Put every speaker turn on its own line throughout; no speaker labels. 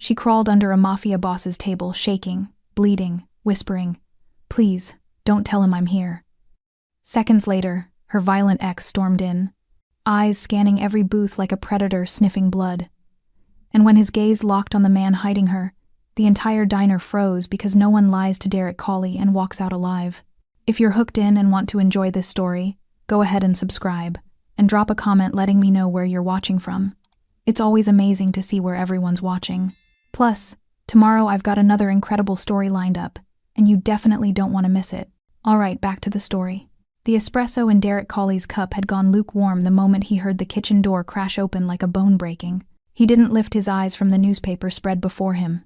She crawled under a Mafia boss's table, shaking, bleeding, whispering, "Please, don't tell him I'm here." Seconds later, her violent ex stormed in, eyes scanning every booth like a predator sniffing blood. And when his gaze locked on the man hiding her, the entire diner froze because no one lies to Derek Colley and walks out alive. If you're hooked in and want to enjoy this story, go ahead and subscribe, and drop a comment letting me know where you're watching from. It's always amazing to see where everyone's watching. Plus, tomorrow I've got another incredible story lined up, and you definitely don't want to miss it. Alright, back to the story. The espresso in Derek Colley's cup had gone lukewarm the moment he heard the kitchen door crash open like a bone breaking. He didn't lift his eyes from the newspaper spread before him.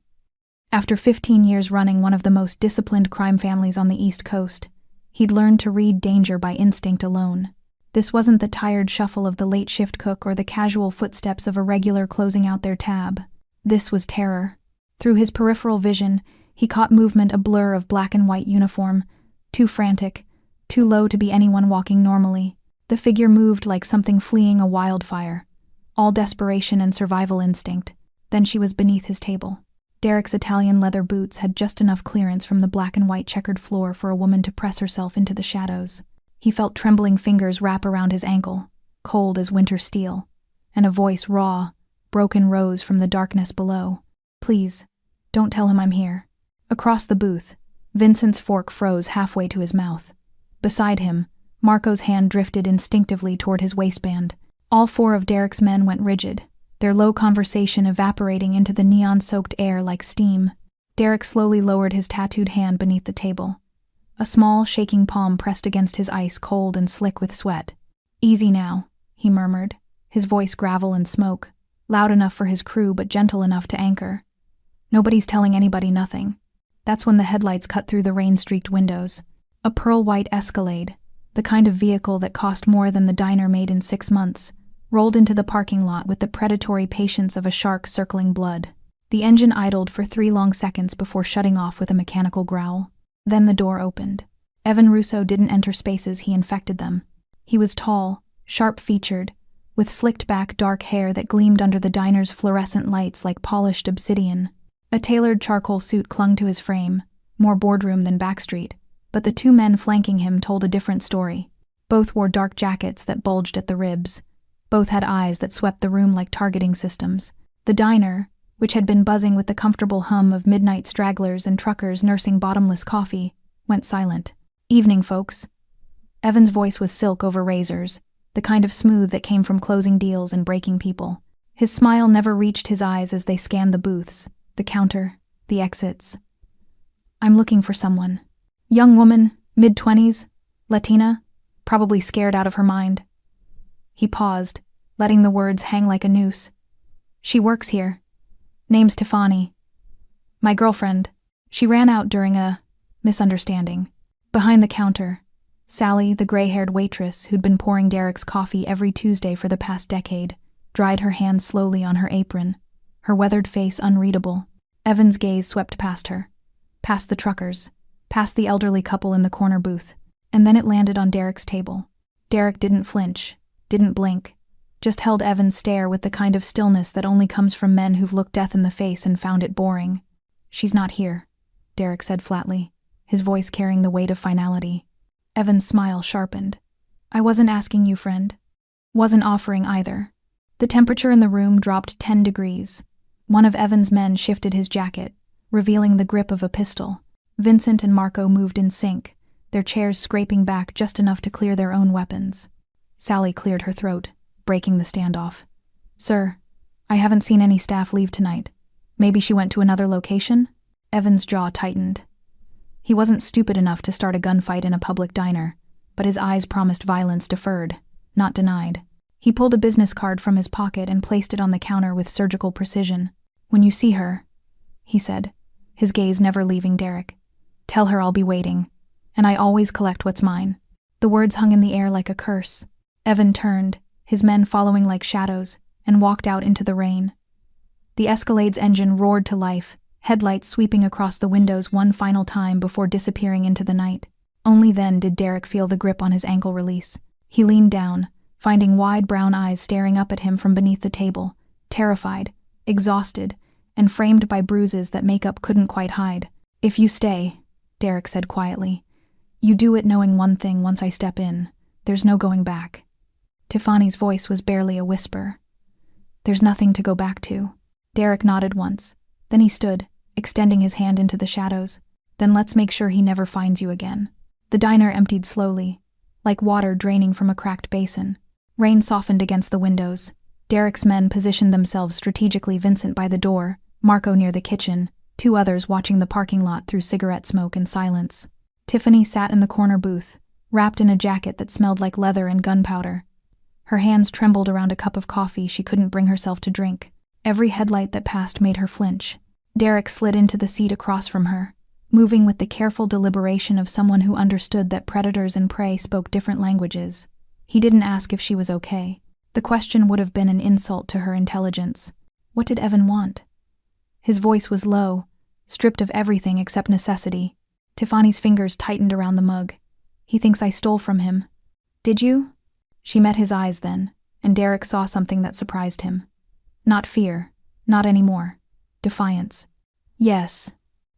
After 15 years running one of the most disciplined crime families on the East Coast, he'd learned to read danger by instinct alone. This wasn't the tired shuffle of the late shift cook or the casual footsteps of a regular closing out their tab. This was terror. Through his peripheral vision, he caught movement, a blur of black and white uniform, too frantic, too low to be anyone walking normally. The figure moved like something fleeing a wildfire, all desperation and survival instinct. Then she was beneath his table. Derek's Italian leather boots had just enough clearance from the black and white checkered floor for a woman to press herself into the shadows. He felt trembling fingers wrap around his ankle, cold as winter steel, and a voice, raw, broken, rose from the darkness below. "Please, don't tell him I'm here." Across the booth, Vincent's fork froze halfway to his mouth. Beside him, Marco's hand drifted instinctively toward his waistband. All four of Derek's men went rigid, their low conversation evaporating into the neon-soaked air like steam. Derek slowly lowered his tattooed hand beneath the table. A small, shaking palm pressed against his ice, cold and slick with sweat. "Easy now," he murmured, his voice gravel and smoke, loud enough for his crew but gentle enough to anchor. "Nobody's telling anybody nothing." That's when the headlights cut through the rain-streaked windows. A pearl-white Escalade, the kind of vehicle that cost more than the diner made in 6 months, rolled into the parking lot with the predatory patience of a shark circling blood. The engine idled for 3 long seconds before shutting off with a mechanical growl. Then the door opened. Evan Russo didn't enter spaces, he infected them. He was tall, sharp-featured, with slicked-back dark hair that gleamed under the diner's fluorescent lights like polished obsidian. A tailored charcoal suit clung to his frame, more boardroom than backstreet, but the 2 men flanking him told a different story. Both wore dark jackets that bulged at the ribs. Both had eyes that swept the room like targeting systems. The diner, which had been buzzing with the comfortable hum of midnight stragglers and truckers nursing bottomless coffee, went silent. "Evening, folks." Evan's voice was silk over razors, the kind of smooth that came from closing deals and breaking people. His smile never reached his eyes as they scanned the booths, the counter, the exits. "I'm looking for someone. Young woman, mid-20s, Latina, probably scared out of her mind." He paused, letting the words hang like a noose. "She works here. Name's Tiffany. My girlfriend. She ran out during a misunderstanding." Behind the counter, Sally, the gray-haired waitress who'd been pouring Derek's coffee every Tuesday for the past decade, dried her hands slowly on her apron, her weathered face unreadable. Evan's gaze swept past her, past the truckers, past the elderly couple in the corner booth, and then it landed on Derek's table. Derek didn't flinch, didn't blink, just held Evan's stare with the kind of stillness that only comes from men who've looked death in the face and found it boring. "She's not here," Derek said flatly, his voice carrying the weight of finality. Evan's smile sharpened. "I wasn't asking you, friend. Wasn't offering either." The temperature in the room dropped 10 degrees. One of Evan's men shifted his jacket, revealing the grip of a pistol. Vincent and Marco moved in sync, their chairs scraping back just enough to clear their own weapons. Sally cleared her throat, breaking the standoff. "Sir, I haven't seen any staff leave tonight. Maybe she went to another location?" Evan's jaw tightened. He wasn't stupid enough to start a gunfight in a public diner, but his eyes promised violence deferred, not denied. He pulled a business card from his pocket and placed it on the counter with surgical precision. "When you see her," he said, his gaze never leaving Derek, "tell her I'll be waiting, and I always collect what's mine." The words hung in the air like a curse. Evan turned, his men following like shadows, and walked out into the rain. The Escalade's engine roared to life, headlights sweeping across the windows one final time before disappearing into the night. Only then did Derek feel the grip on his ankle release. He leaned down, finding wide brown eyes staring up at him from beneath the table, terrified, exhausted, and framed by bruises that makeup couldn't quite hide. "If you stay," Derek said quietly, "you do it knowing one thing once I step in. There's no going back." Tiffany's voice was barely a whisper. "There's nothing to go back to." Derek nodded once. Then he stood, extending his hand into the shadows. "Then let's make sure he never finds you again." The diner emptied slowly, like water draining from a cracked basin. Rain softened against the windows. Derek's men positioned themselves strategically, Vincent by the door, Marco near the kitchen, 2 others watching the parking lot through cigarette smoke and silence. Tiffany sat in the corner booth, wrapped in a jacket that smelled like leather and gunpowder. Her hands trembled around a cup of coffee she couldn't bring herself to drink. Every headlight that passed made her flinch. Derek slid into the seat across from her, moving with the careful deliberation of someone who understood that predators and prey spoke different languages. He didn't ask if she was okay. The question would have been an insult to her intelligence. What did Evan want? His voice was low, stripped of everything except necessity. Tiffany's fingers tightened around the mug. "He thinks I stole from him." "Did you?" She met his eyes then, and Derek saw something that surprised him. Not fear, not anymore. Defiance. "Yes."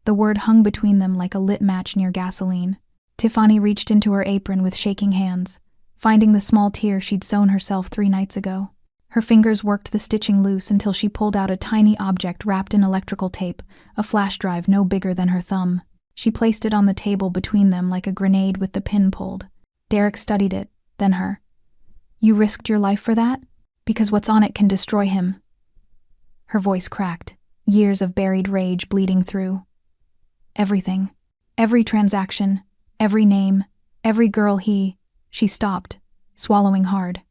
The word hung between them like a lit match near gasoline. Tiffany reached into her apron with shaking hands, finding the small tear she'd sewn herself 3 nights ago. Her fingers worked the stitching loose until she pulled out a tiny object wrapped in electrical tape, a flash drive no bigger than her thumb. She placed it on the table between them like a grenade with the pin pulled. Derek studied it, then her. "You risked your life for that? Because what's on it can destroy him." Her voice cracked, years of buried rage bleeding through. "Everything. Every transaction. Every name. Every girl he—" She stopped, swallowing hard.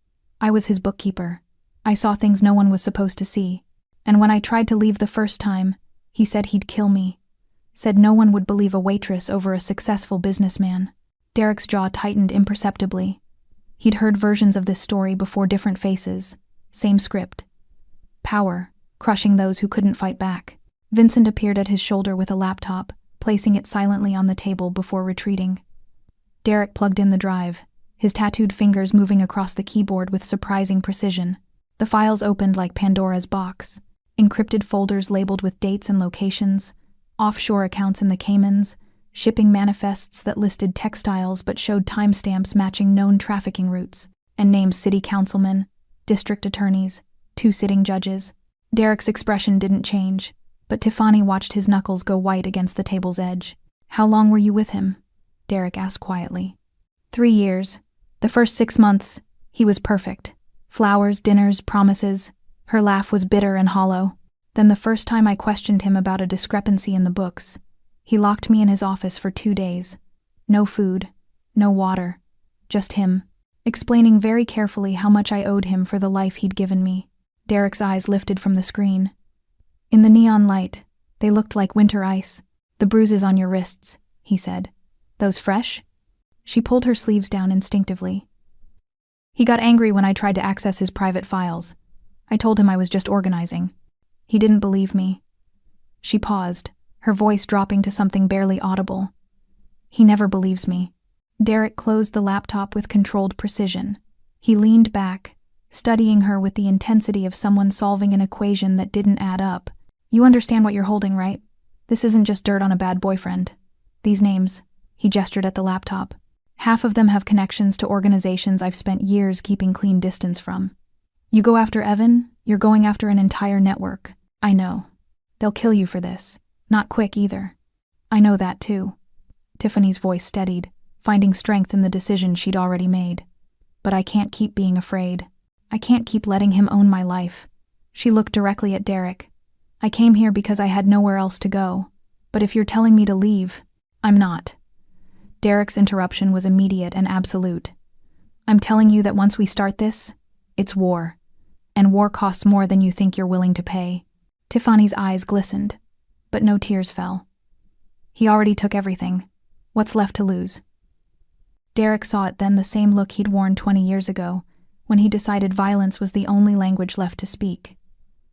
"I was his bookkeeper. I saw things no one was supposed to see. And when I tried to leave the first time, he said he'd kill me. Said no one would believe a waitress over a successful businessman." Derek's jaw tightened imperceptibly. He'd heard versions of this story before, different faces. Same script. Power, crushing those who couldn't fight back. Vincent appeared at his shoulder with a laptop, placing it silently on the table before retreating. Derek plugged in the drive, his tattooed fingers moving across the keyboard with surprising precision. The files opened like Pandora's box. Encrypted folders labeled with dates and locations, offshore accounts in the Caymans, shipping manifests that listed textiles but showed timestamps matching known trafficking routes, and named city councilmen, district attorneys, 2 sitting judges. Derek's expression didn't change, but Tiffany watched his knuckles go white against the table's edge. "How long were you with him?" Derek asked quietly. 3 years. The first 6 months, he was perfect. Flowers, dinners, promises. Her laugh was bitter and hollow. Then the first time I questioned him about a discrepancy in the books, he locked me in his office for 2 days. No food, no water, just him, explaining very carefully how much I owed him for the life he'd given me. Derek's eyes lifted from the screen. "In the neon light, they looked like winter ice. The bruises on your wrists," he said. "Those fresh?" She pulled her sleeves down instinctively. "He got angry when I tried to access his private files. I told him I was just organizing. He didn't believe me." She paused, her voice dropping to something barely audible. "He never believes me." Derek closed the laptop with controlled precision. He leaned back, studying her with the intensity of someone solving an equation that didn't add up. "You understand what you're holding, right? This isn't just dirt on a bad boyfriend. These names," he gestured at the laptop, "half of them have connections to organizations I've spent years keeping clean distance from. You go after Evan, you're going after an entire network. I know. They'll kill you for this. Not quick either. I know that too." Tiffany's voice steadied, finding strength in the decision she'd already made. "But I can't keep being afraid. I can't keep letting him own my life." She looked directly at Derek. "I came here because I had nowhere else to go. But if you're telling me to leave, I'm not." Derek's interruption was immediate and absolute. "I'm telling you that once we start this, it's war. And war costs more than you think you're willing to pay." Tiffany's eyes glistened, but no tears fell. "He already took everything. What's left to lose?" Derek saw it then, the same look he'd worn 20 years ago, when he decided violence was the only language left to speak.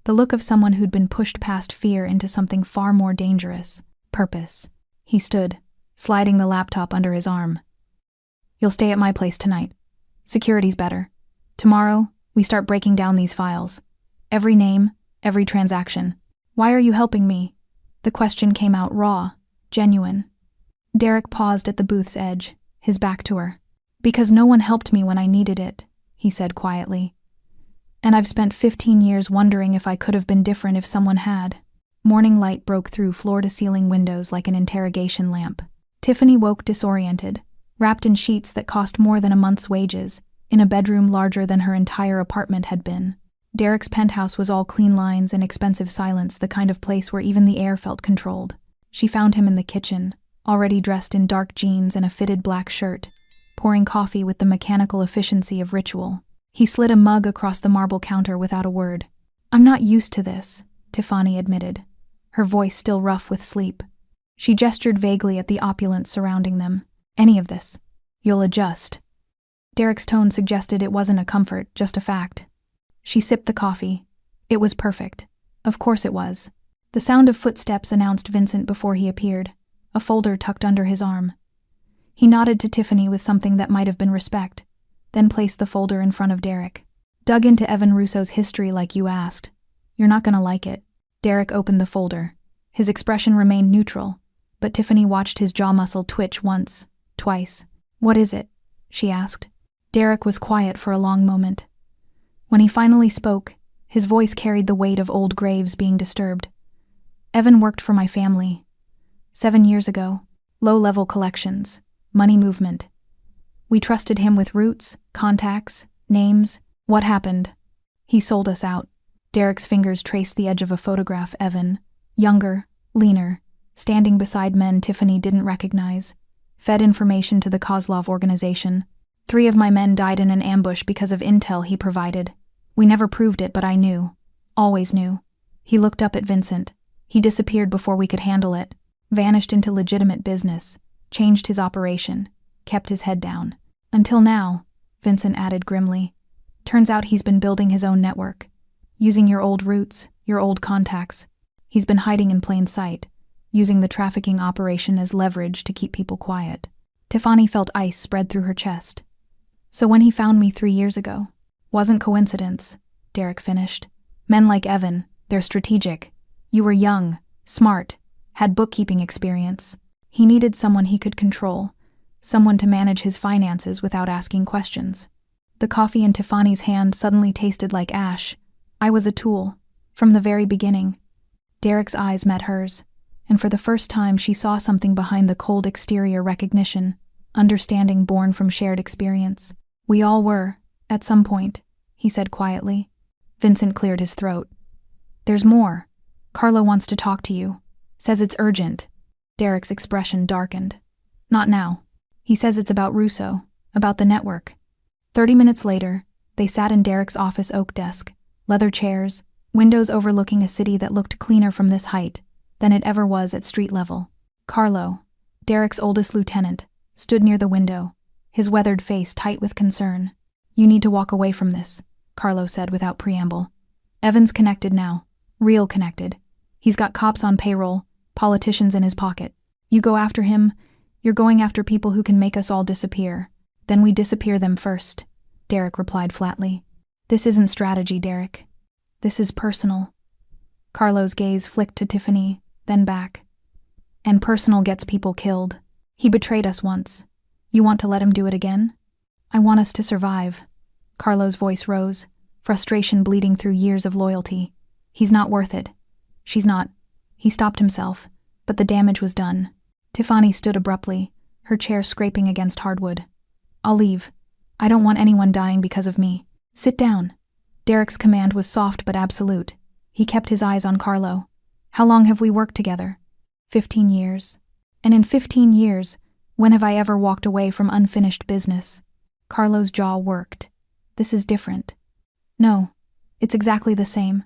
The look of someone who'd been pushed past fear into something far more dangerous, purpose. He stood, sliding the laptop under his arm. "You'll stay at my place tonight. Security's better. Tomorrow, we start breaking down these files. Every name, every transaction. Why are you helping me? The question came out raw, genuine. Derek paused at the booth's edge, his back to her. Because no one helped me when I needed it, he said quietly. And I've spent 15 years wondering if I could have been different if someone had. Morning light broke through floor-to-ceiling windows like an interrogation lamp. Tiffany woke disoriented, wrapped in sheets that cost more than a month's wages, in a bedroom larger than her entire apartment had been. Derek's penthouse was all clean lines and expensive silence, the kind of place where even the air felt controlled. She found him in the kitchen, already dressed in dark jeans and a fitted black shirt, pouring coffee with the mechanical efficiency of ritual. He slid a mug across the marble counter without a word. I'm not used to this, Tiffany admitted, her voice still rough with sleep. She gestured vaguely at the opulence surrounding them. Any of this. You'll adjust. Derek's tone suggested it wasn't a comfort, just a fact. She sipped the coffee. It was perfect. Of course it was. The sound of footsteps announced Vincent before he appeared, a folder tucked under his arm. He nodded to Tiffany with something that might have been respect, then placed the folder in front of Derek. Dug into Evan Russo's history like you asked. You're not gonna like it. Derek opened the folder. His expression remained neutral, but Tiffany watched his jaw muscle twitch once, twice. What is it? She asked. Derek was quiet for a long moment. When he finally spoke, his voice carried the weight of old graves being disturbed. Evan worked for my family. 7 years ago, low-level collections, money movement. We trusted him with roots, contacts, names. What happened? He sold us out. Derek's fingers traced the edge of a photograph. Evan, younger, leaner, standing beside men Tiffany didn't recognize, fed information to the Kozlov organization. 3 of my men died in an ambush because of intel he provided. We never proved it, but I knew. Always knew. He looked up at Vincent. He disappeared before we could handle it. Vanished into legitimate business. Changed his operation. Kept his head down. Until now, Vincent added grimly. Turns out he's been building his own network. Using your old roots, your old contacts. He's been hiding in plain sight, using the trafficking operation as leverage to keep people quiet. Tiffany felt ice spread through her chest. So when he found me 3 years ago, wasn't coincidence, Derek finished. Men like Evan, they're strategic. You were young, smart, had bookkeeping experience. He needed someone he could control, someone to manage his finances without asking questions. The coffee in Tiffany's hand suddenly tasted like ash. I was a tool, from the very beginning. Derek's eyes met hers, and for the first time she saw something behind the cold exterior recognition, understanding born from shared experience. We all were, at some point, he said quietly. Vincent cleared his throat. There's more. Carlo wants to talk to you. Says it's urgent. Derek's expression darkened. Not now. He says it's about Russo, about the network. 30 minutes later, they sat in Derek's office oak desk, leather chairs, windows overlooking a city that looked cleaner from this height than it ever was at street level. Carlo, Derek's oldest lieutenant, stood near the window, his weathered face tight with concern. You need to walk away from this, Carlo said without preamble. Evan's connected now. Real connected. He's got cops on payroll, politicians in his pocket. You go after him, you're going after people who can make us all disappear. Then we disappear them first, Derek replied flatly. This isn't strategy, Derek. This is personal. Carlo's gaze flicked to Tiffany, then back. And personal gets people killed. He betrayed us once. You want to let him do it again? I want us to survive. Carlo's voice rose, frustration bleeding through years of loyalty. He's not worth it. She's not. He stopped himself, but the damage was done. Tiffany stood abruptly, her chair scraping against hardwood. I'll leave. I don't want anyone dying because of me. Sit down. Derek's command was soft but absolute. He kept his eyes on Carlo. How long have we worked together? 15 years. And in 15 years, when have I ever walked away from unfinished business? Carlo's jaw worked. This is different. No, it's exactly the same.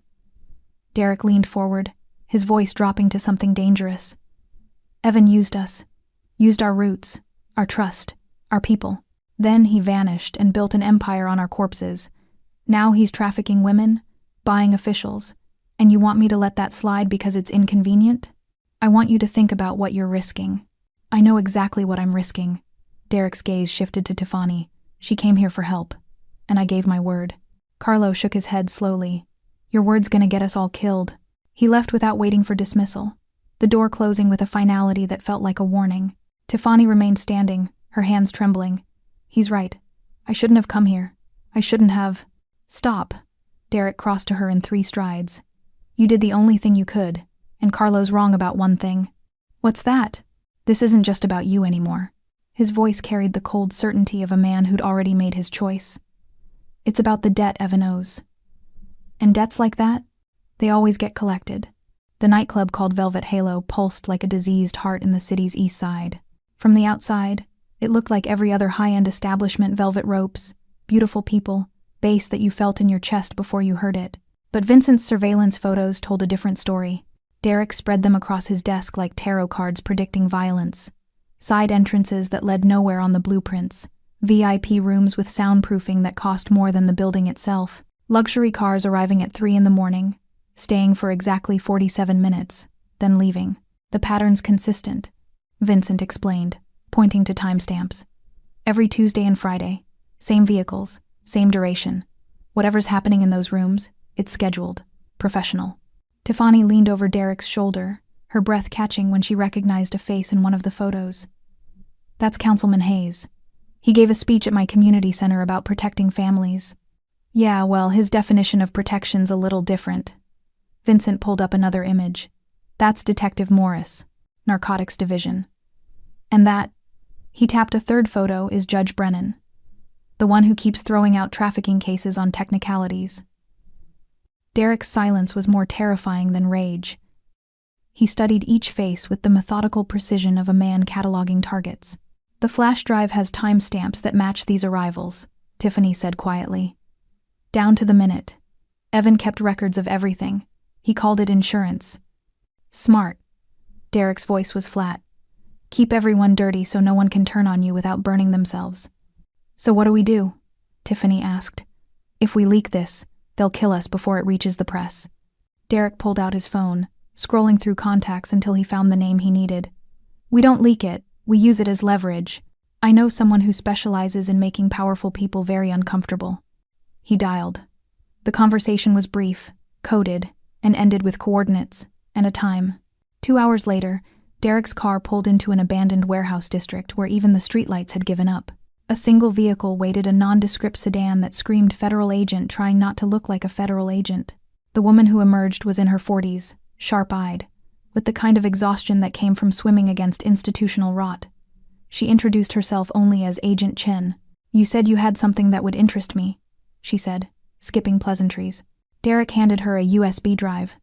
Derek leaned forward, his voice dropping to something dangerous. Evan used us. Used our roots, our trust, our people. Then he vanished and built an empire on our corpses. Now he's trafficking women, buying officials, and you want me to let that slide because it's inconvenient? I want you to think about what you're risking. I know exactly what I'm risking. Derek's gaze shifted to Tiffany. She came here for help, and I gave my word. Carlo shook his head slowly. Your word's gonna get us all killed. He left without waiting for dismissal, the door closing with a finality that felt like a warning. Tiffany remained standing, her hands trembling. He's right. I shouldn't have come here. I shouldn't have. Stop. Derek crossed to her in 3 strides. You did the only thing you could, and Carlo's wrong about one thing. What's that? This isn't just about you anymore. His voice carried the cold certainty of a man who'd already made his choice. It's about the debt Evan owes. And debts like that? They always get collected. The nightclub called Velvet Halo pulsed like a diseased heart in the city's east side. From the outside, it looked like every other high-end establishment: velvet ropes, beautiful people, bass that you felt in your chest before you heard it. But Vincent's surveillance photos told a different story. Derek spread them across his desk like tarot cards predicting violence. Side entrances that led nowhere on the blueprints. VIP rooms with soundproofing that cost more than the building itself. Luxury cars arriving at 3 a.m, staying for exactly 47 minutes, then leaving. The pattern's consistent, Vincent explained, pointing to timestamps. Every Tuesday and Friday. Same vehicles, same duration. Whatever's happening in those rooms, it's scheduled, professional. Tiffany leaned over Derek's shoulder, her breath catching when she recognized a face in one of the photos. That's Councilman Hayes. He gave a speech at my community center about protecting families. Yeah, well, his definition of protection's a little different. Vincent pulled up another image. That's Detective Morris, Narcotics Division. And that, he tapped a third photo, is Judge Brennan. The one who keeps throwing out trafficking cases on technicalities. Derek's silence was more terrifying than rage. He studied each face with the methodical precision of a man cataloging targets. The flash drive has timestamps that match these arrivals, Tiffany said quietly. Down to the minute. Evan kept records of everything. He called it insurance. Smart. Derek's voice was flat. Keep everyone dirty so no one can turn on you without burning themselves. So what do we do? Tiffany asked. If we leak this, they'll kill us before it reaches the press. Derek pulled out his phone, scrolling through contacts until he found the name he needed. We don't leak it, we use it as leverage. I know someone who specializes in making powerful people very uncomfortable. He dialed. The conversation was brief, coded, and ended with coordinates and a time. 2 hours later, Derek's car pulled into an abandoned warehouse district where even the streetlights had given up. A single vehicle waited, a nondescript sedan that screamed federal agent, trying not to look like a federal agent. The woman who emerged was in her 40s, sharp-eyed, with the kind of exhaustion that came from swimming against institutional rot. She introduced herself only as Agent Chen. You said you had something that would interest me, she said, skipping pleasantries. Derek handed her a USB drive.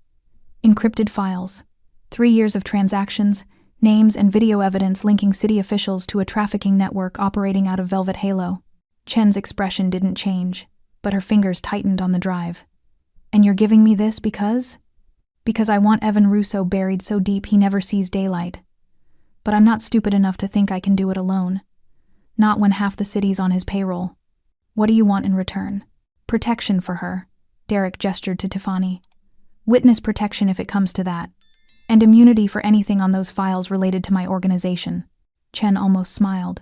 Encrypted files. 3 years of transactions, names and video evidence linking city officials to a trafficking network operating out of Velvet Halo. Chen's expression didn't change, but her fingers tightened on the drive. And you're giving me this because? Because I want Evan Russo buried so deep he never sees daylight. But I'm not stupid enough to think I can do it alone. Not when half the city's on his payroll. What do you want in return? Protection for her. Derek gestured to Tiffany. Witness protection if it comes to that. And immunity for anything on those files related to my organization. Chen almost smiled.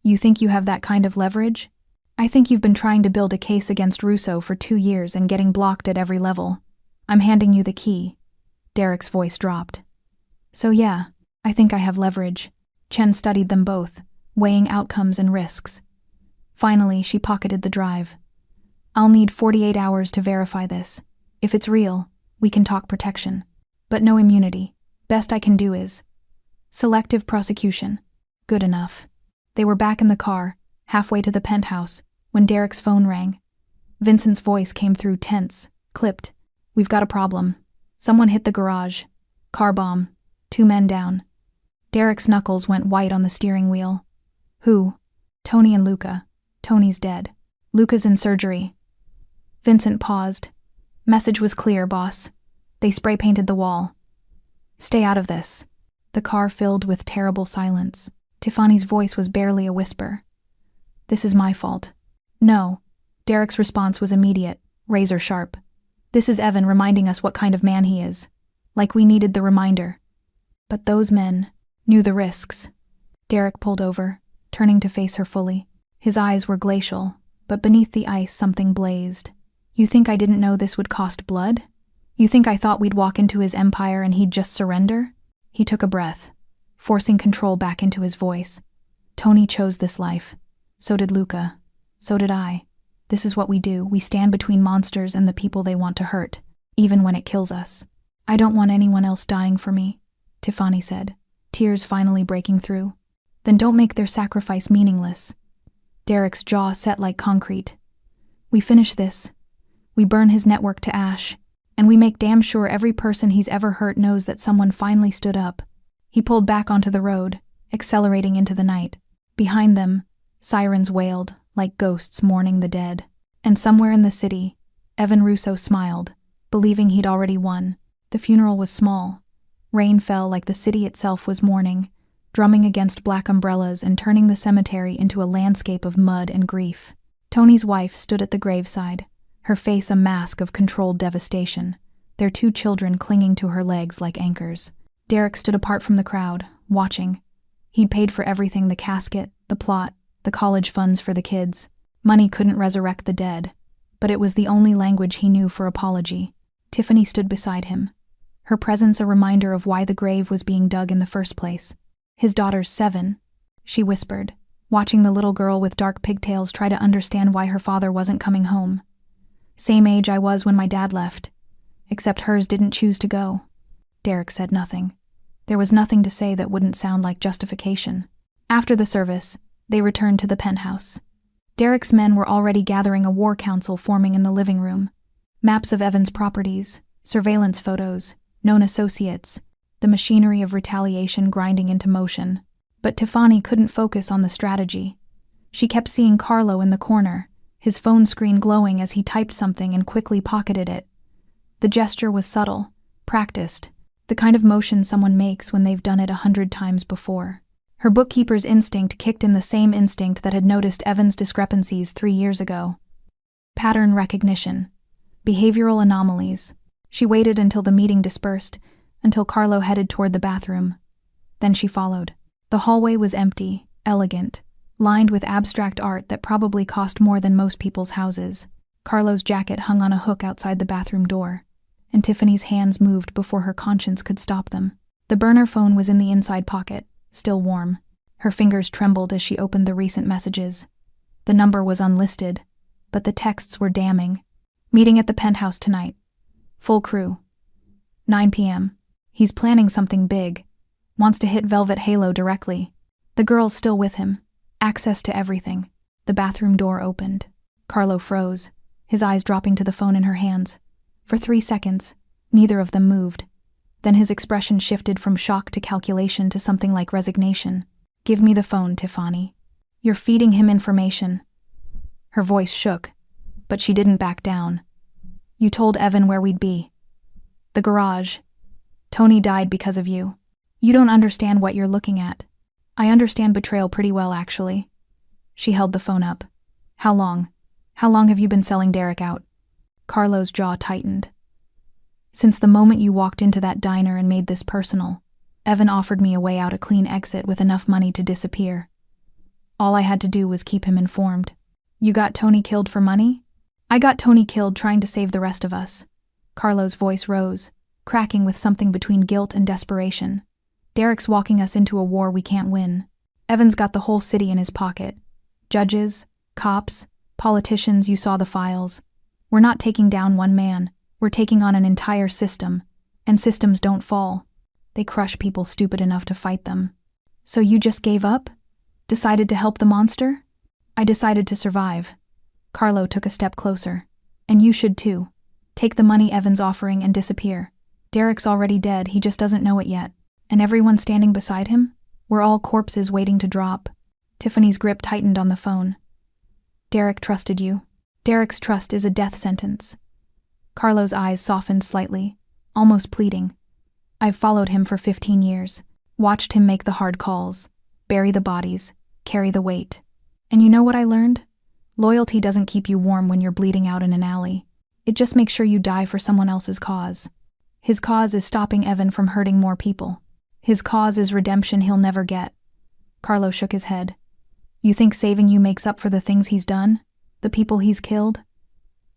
You think you have that kind of leverage? I think you've been trying to build a case against Russo for 2 years and getting blocked at every level. I'm handing you the key. Derek's voice dropped. So yeah, I think I have leverage. Chen studied them both, weighing outcomes and risks. Finally, she pocketed the drive. I'll need 48 hours to verify this. If it's real, we can talk protection. But no immunity. Best I can do is selective prosecution. Good enough. They were back in the car, halfway to the penthouse, when Derek's phone rang. Vincent's voice came through tense, clipped. We've got a problem. Someone hit the garage. Car bomb. 2 men down. Derek's knuckles went white on the steering wheel. Who? Tony and Luca. Tony's dead. Luca's in surgery. Vincent paused. Message was clear, boss. They spray-painted the wall. Stay out of this. The car filled with terrible silence. Tiffany's voice was barely a whisper. This is my fault. No. Derek's response was immediate, razor sharp. This is Evan reminding us what kind of man he is. Like we needed the reminder. But those men knew the risks. Derek pulled over, turning to face her fully. His eyes were glacial, but beneath the ice something blazed. You think I didn't know this would cost blood? You think I thought we'd walk into his empire and he'd just surrender? He took a breath, forcing control back into his voice. Tony chose this life. So did Luca. So did I. This is what we do. We stand between monsters and the people they want to hurt, even when it kills us. I don't want anyone else dying for me, Tiffany said, tears finally breaking through. Then don't make their sacrifice meaningless. Derek's jaw set like concrete. We finish this. We burn his network to ash, and we make damn sure every person he's ever hurt knows that someone finally stood up. He pulled back onto the road, accelerating into the night. Behind them, sirens wailed, like ghosts mourning the dead. And somewhere in the city, Evan Russo smiled, believing he'd already won. The funeral was small. Rain fell like the city itself was mourning, drumming against black umbrellas and turning the cemetery into a landscape of mud and grief. Tony's wife stood at the graveside, her face a mask of controlled devastation, their 2 children clinging to her legs like anchors. Derek stood apart from the crowd, watching. He'd paid for everything: the casket, the plot, the college funds for the kids. Money couldn't resurrect the dead, but it was the only language he knew for apology. Tiffany stood beside him, her presence a reminder of why the grave was being dug in the first place. His daughter's 7, she whispered, watching the little girl with dark pigtails try to understand why her father wasn't coming home. Same age I was when my dad left, except hers didn't choose to go. Derek said nothing. There was nothing to say that wouldn't sound like justification. After the service, they returned to the penthouse. Derek's men were already gathering a war council forming in the living room. Maps of Evan's properties, surveillance photos, known associates, the machinery of retaliation grinding into motion. But Tiffany couldn't focus on the strategy. She kept seeing Carlo in the corner, his phone screen glowing as he typed something and quickly pocketed it. The gesture was subtle, practiced, the kind of motion someone makes when they've done it 100 times before. Her bookkeeper's instinct kicked in, the same instinct that had noticed Evan's discrepancies 3 years ago. Pattern recognition. Behavioral anomalies. She waited until the meeting dispersed, until Carlo headed toward the bathroom. Then she followed. The hallway was empty, elegant, lined with abstract art that probably cost more than most people's houses. Carlo's jacket hung on a hook outside the bathroom door, and Tiffany's hands moved before her conscience could stop them. The burner phone was in the inside pocket, still warm. Her fingers trembled as she opened the recent messages. The number was unlisted, but the texts were damning. Meeting at the penthouse tonight. Full crew. 9 p.m. He's planning something big. Wants to hit Velvet Halo directly. The girl's still with him. Access to everything. The bathroom door opened. Carlo froze, his eyes dropping to the phone in her hands. For 3 seconds, neither of them moved. Then his expression shifted from shock to calculation to something like resignation. Give me the phone, Tiffany. You're feeding him information. Her voice shook, but she didn't back down. You told Evan where we'd be. The garage. Tony died because of you. You don't understand what you're looking at. I understand betrayal pretty well, actually. She held the phone up. How long? How long have you been selling Derek out? Carlo's jaw tightened. Since the moment you walked into that diner and made this personal. Evan offered me a way out, a clean exit with enough money to disappear. All I had to do was keep him informed. You got Tony killed for money? I got Tony killed trying to save the rest of us. Carlo's voice rose, cracking with something between guilt and desperation. Derek's walking us into a war we can't win. Evan's got the whole city in his pocket. Judges, cops, politicians, you saw the files. We're not taking down one man. We're taking on an entire system. And systems don't fall. They crush people stupid enough to fight them. So you just gave up? Decided to help the monster? I decided to survive. Carlo took a step closer. And you should too. Take the money Evan's offering and disappear. Derek's already dead, he just doesn't know it yet. And everyone standing beside him? We're all corpses waiting to drop. Tiffany's grip tightened on the phone. Derek trusted you. Derek's trust is a death sentence. Carlo's eyes softened slightly, almost pleading. I've followed him for 15 years, watched him make the hard calls, bury the bodies, carry the weight. And you know what I learned? Loyalty doesn't keep you warm when you're bleeding out in an alley. It just makes sure you die for someone else's cause. His cause is stopping Evan from hurting more people. His cause is redemption he'll never get. Carlo shook his head. You think saving you makes up for the things he's done? The people he's killed?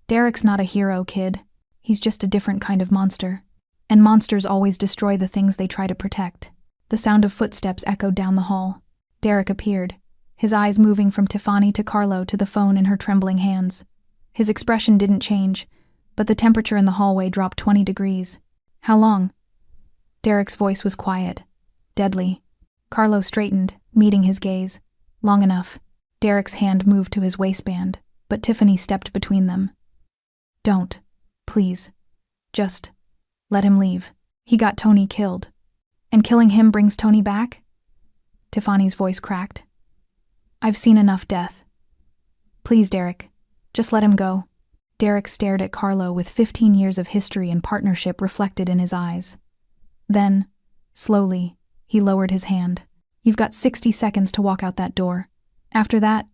Derek's not a hero, kid. He's just a different kind of monster. And monsters always destroy the things they try to protect. The sound of footsteps echoed down the hall. Derek appeared, his eyes moving from Tiffany to Carlo to the phone in her trembling hands. His expression didn't change, but the temperature in the hallway dropped 20 degrees. How long? Derek's voice was quiet, deadly. Carlo straightened, meeting his gaze. Long enough. Derek's hand moved to his waistband, but Tiffany stepped between them. Don't. Please. Just let him leave. He got Tony killed. And killing him brings Tony back? Tiffany's voice cracked. I've seen enough death. Please, Derek. Just let him go. Derek stared at Carlo with 15 years of history and partnership reflected in his eyes. Then, slowly, he lowered his hand. You've got 60 seconds to walk out that door. After that,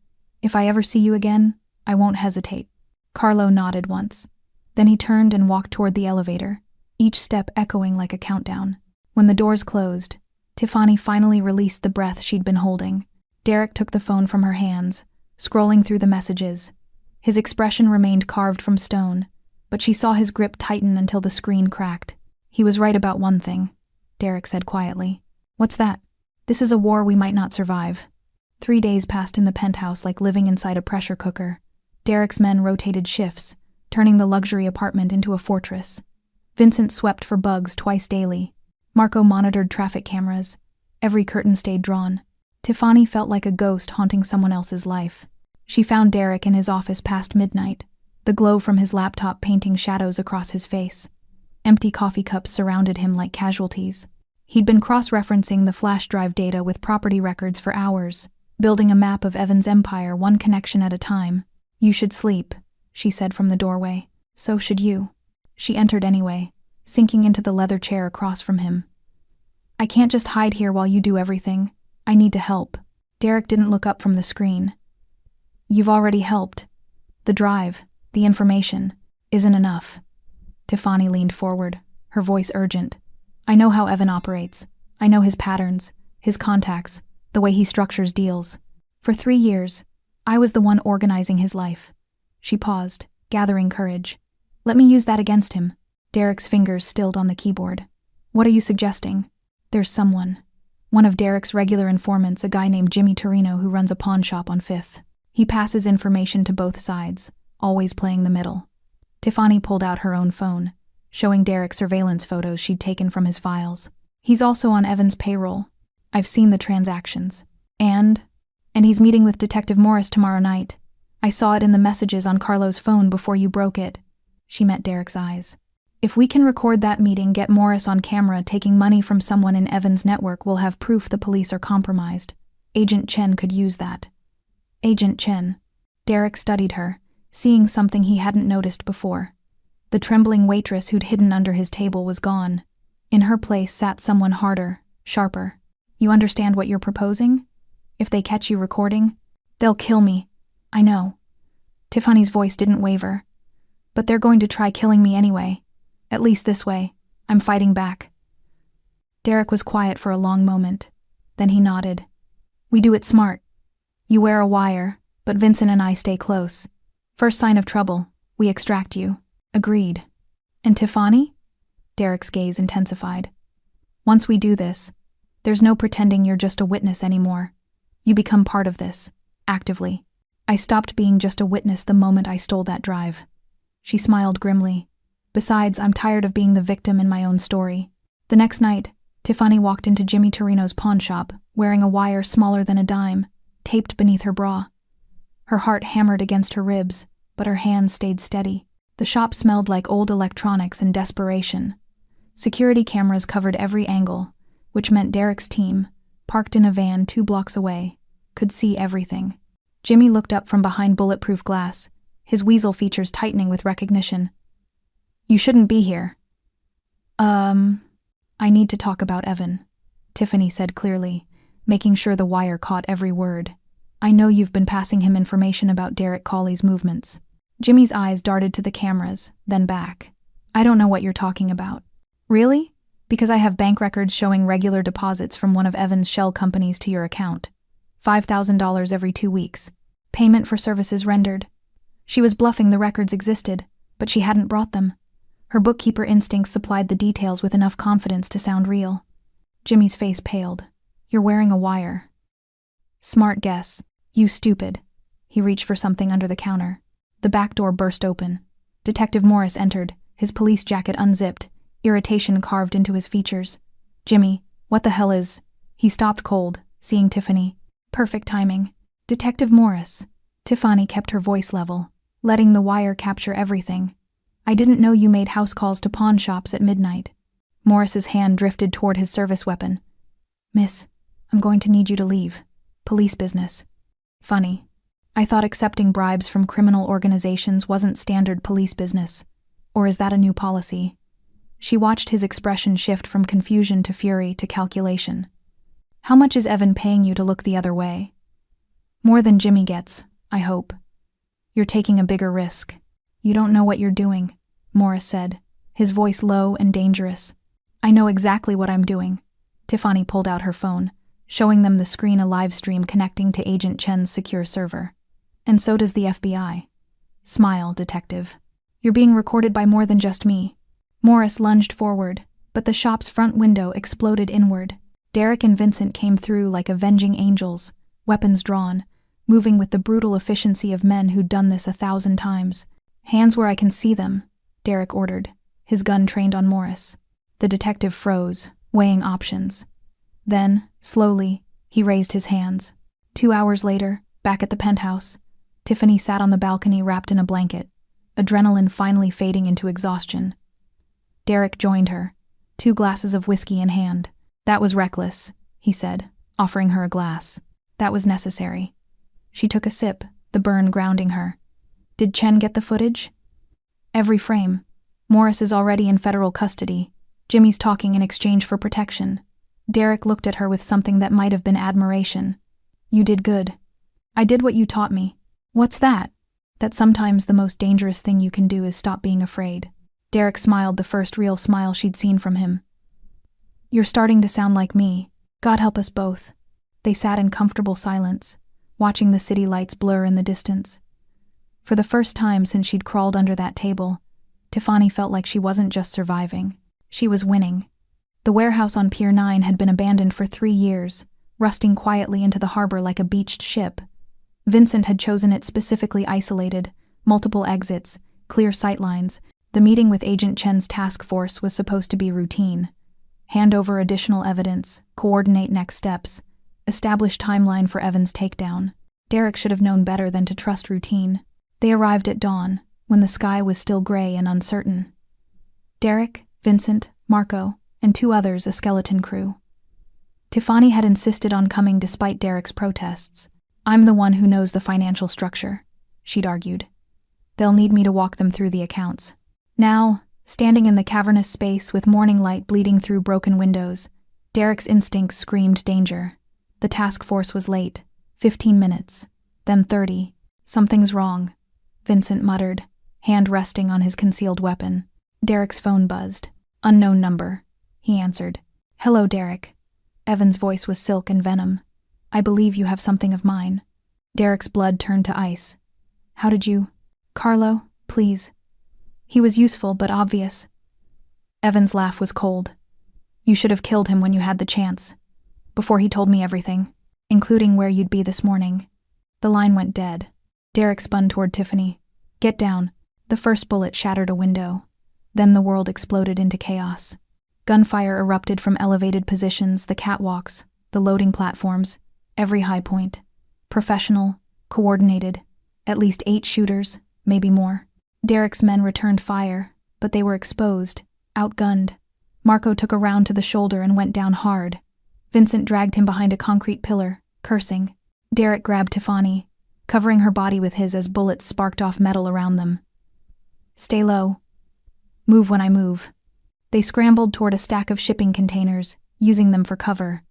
if I ever see you again, I won't hesitate. Carlo nodded once. Then he turned and walked toward the elevator, each step echoing like a countdown. When the doors closed, Tiffany finally released the breath she'd been holding. Derek took the phone from her hands, scrolling through the messages. His expression remained carved from stone, but she saw his grip tighten until the screen cracked. He was right about one thing, Derek said quietly. What's that? This is a war we might not survive. 3 days passed in the penthouse like living inside a pressure cooker. Derek's men rotated shifts, turning the luxury apartment into a fortress. Vincent swept for bugs twice daily. Marco monitored traffic cameras. Every curtain stayed drawn. Tiffany felt like a ghost haunting someone else's life. She found Derek in his office past midnight, the glow from his laptop painting shadows across his face. Empty coffee cups surrounded him like casualties. He'd been cross-referencing the flash drive data with property records for hours, building a map of Evan's empire one connection at a time. You should sleep, she said from the doorway. So should you. She entered anyway, sinking into the leather chair across from him. I can't just hide here while you do everything. I need to help. Derek didn't look up from the screen. You've already helped. The drive, the information, isn't enough. Tiffany leaned forward, her voice urgent. I know how Evan operates. I know his patterns, his contacts, the way he structures deals. For 3 years, I was the one organizing his life. She paused, gathering courage. Let me use that against him. Derek's fingers stilled on the keyboard. What are you suggesting? There's someone. One of Derek's regular informants, a guy named Jimmy Torino who runs a pawn shop on 5th. He passes information to both sides, always playing the middle. Tiffany pulled out her own phone, showing Derek surveillance photos she'd taken from his files. He's also on Evan's payroll. I've seen the transactions. And he's meeting with Detective Morris tomorrow night. I saw it in the messages on Carlo's phone before you broke it. She met Derek's eyes. If we can record that meeting, get Morris on camera taking money from someone in Evan's network, we'll have proof the police are compromised. Agent Chen could use that. Agent Chen. Derek studied her, seeing something he hadn't noticed before. The trembling waitress who'd hidden under his table was gone. In her place sat someone harder, sharper. You understand what you're proposing? If they catch you recording, they'll kill me. I know. Tiffany's voice didn't waver. But they're going to try killing me anyway. At least this way. I'm fighting back. Derek was quiet for a long moment. Then he nodded. We do it smart. You wear a wire, but Vincent and I stay close. First sign of trouble, we extract you. Agreed. And Tiffany? Derek's gaze intensified. Once we do this, there's no pretending you're just a witness anymore. You become part of this, actively. I stopped being just a witness the moment I stole that drive. She smiled grimly. Besides, I'm tired of being the victim in my own story. The next night, Tiffany walked into Jimmy Torino's pawn shop, wearing a wire smaller than a dime, taped beneath her bra. Her heart hammered against her ribs, but her hands stayed steady. The shop smelled like old electronics and desperation. Security cameras covered every angle, which meant Derek's team, parked in a van 2 blocks away, could see everything. Jimmy looked up from behind bulletproof glass, his weasel features tightening with recognition. You shouldn't be here. I need to talk about Evan, Tiffany said clearly, making sure the wire caught every word. I know you've been passing him information about Derek Cawley's movements. Jimmy's eyes darted to the cameras, then back. I don't know what you're talking about. Really? Because I have bank records showing regular deposits from one of Evan's shell companies to your account. $5,000 every 2 weeks. Payment for services rendered. She was bluffing the records existed, but she hadn't brought them. Her bookkeeper instincts supplied the details with enough confidence to sound real. Jimmy's face paled. "You're wearing a wire." "Smart guess. You stupid." He reached for something under the counter. The back door burst open. Detective Morris entered, his police jacket unzipped, irritation carved into his features. "Jimmy, what the hell is—" He stopped cold, seeing Tiffany. Perfect timing. "Detective Morris." Tiffany kept her voice level, letting the wire capture everything. "I didn't know you made house calls to pawn shops at midnight." Morris's hand drifted toward his service weapon. "Miss, I'm going to need you to leave. Police business." "Funny. I thought accepting bribes from criminal organizations wasn't standard police business. Or is that a new policy?" She watched his expression shift from confusion to fury to calculation. "How much is Evan paying you to look the other way?" "More than Jimmy gets, I hope." "You're taking a bigger risk." "You don't know what you're doing," Morris said, his voice low and dangerous. "I know exactly what I'm doing." Tiffany pulled out her phone, showing them the screen a live stream connecting to Agent Chen's secure server. "And so does the FBI." "Smile, detective. You're being recorded by more than just me." Morris lunged forward, but the shop's front window exploded inward. Derek and Vincent came through like avenging angels, weapons drawn, moving with the brutal efficiency of men who'd done this 1,000 times. "Hands where I can see them," Derek ordered, his gun trained on Morris. The detective froze, weighing options. Then, slowly, he raised his hands. 2 hours later, back at the penthouse, Tiffany sat on the balcony wrapped in a blanket, adrenaline finally fading into exhaustion. Derek joined her, 2 glasses of whiskey in hand. "That was reckless," he said, offering her a glass. "That was necessary." She took a sip, the burn grounding her. "Did Chen get the footage?" "Every frame. Morris is already in federal custody. Jimmy's talking in exchange for protection." Derek looked at her with something that might have been admiration. "You did good." "I did what you taught me." "What's that?" "That sometimes the most dangerous thing you can do is stop being afraid." Derek smiled, the first real smile she'd seen from him. "You're starting to sound like me. God help us both." They sat in comfortable silence, watching the city lights blur in the distance. For the first time since she'd crawled under that table, Tiffany felt like she wasn't just surviving. She was winning. The warehouse on Pier 9 had been abandoned for 3 years, rusting quietly into the harbor like a beached ship. Vincent had chosen it specifically isolated, multiple exits, clear sightlines. The meeting with Agent Chen's task force was supposed to be routine. Hand over additional evidence, coordinate next steps, establish timeline for Evan's takedown. Derek should have known better than to trust routine. They arrived at dawn, when the sky was still gray and uncertain. Derek, Vincent, Marco, and 2 others, a skeleton crew. Tiffany had insisted on coming despite Derek's protests. "I'm the one who knows the financial structure," she'd argued. "They'll need me to walk them through the accounts." Now, standing in the cavernous space with morning light bleeding through broken windows, Derek's instincts screamed danger. The task force was late. 15 minutes. Then 30. "Something's wrong," Vincent muttered, hand resting on his concealed weapon. Derek's phone buzzed. "Unknown number," he answered. "Hello, Derek." Evan's voice was silk and venom. "I believe you have something of mine." Derek's blood turned to ice. "How did you—" "Carlo, please." He was useful but obvious. Evan's laugh was cold. "You should have killed him when you had the chance. Before he told me everything, including where you'd be this morning." The line went dead. Derek spun toward Tiffany. "Get down." The first bullet shattered a window. Then the world exploded into chaos. Gunfire erupted from elevated positions, the catwalks, the loading platforms, every high point. Professional, coordinated, at least 8 shooters, maybe more. Derek's men returned fire, but they were exposed, outgunned. Marco took a round to the shoulder and went down hard. Vincent dragged him behind a concrete pillar, cursing. Derek grabbed Tiffany, covering her body with his as bullets sparked off metal around them. "Stay low. Move when I move." They scrambled toward a stack of shipping containers, using them for cover.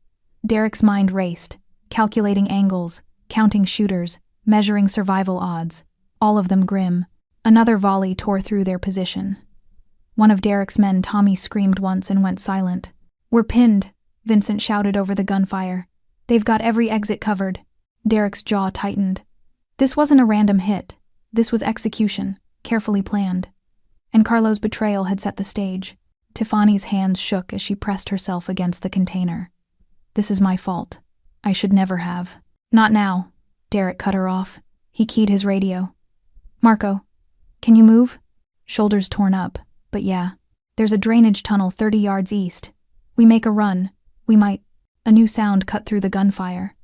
Derek's mind raced, calculating angles, counting shooters, measuring survival odds, all of them grim. Another volley tore through their position. One of Derek's men, Tommy, screamed once and went silent. "We're pinned," Vincent shouted over the gunfire. "They've got every exit covered." Derek's jaw tightened. This wasn't a random hit. This was execution, carefully planned. And Carlo's betrayal had set the stage. Tiffany's hands shook as she pressed herself against the container. "This is my fault. I should never have." "Not now," Derek cut her off. He keyed his radio. "Marco, can you move?" Shoulders torn up, but yeah. "There's a drainage tunnel 30 yards east. We make a run. We might—" A new sound cut through the gunfire.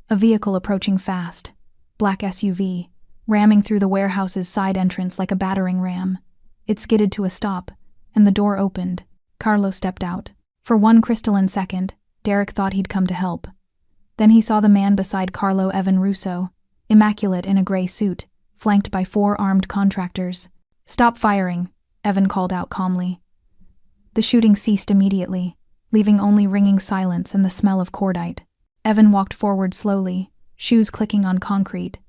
A vehicle approaching fast. Black SUV, ramming through the warehouse's side entrance like a battering ram. It skidded to a stop, and the door opened. Carlo stepped out. For one crystalline second, Derek thought he'd come to help. Then he saw the man beside Carlo, Evan Russo, immaculate in a gray suit, flanked by 4 armed contractors. "Stop firing," Evan called out calmly. The shooting ceased immediately, leaving only ringing silence and the smell of cordite. Evan walked forward slowly, shoes clicking on concrete.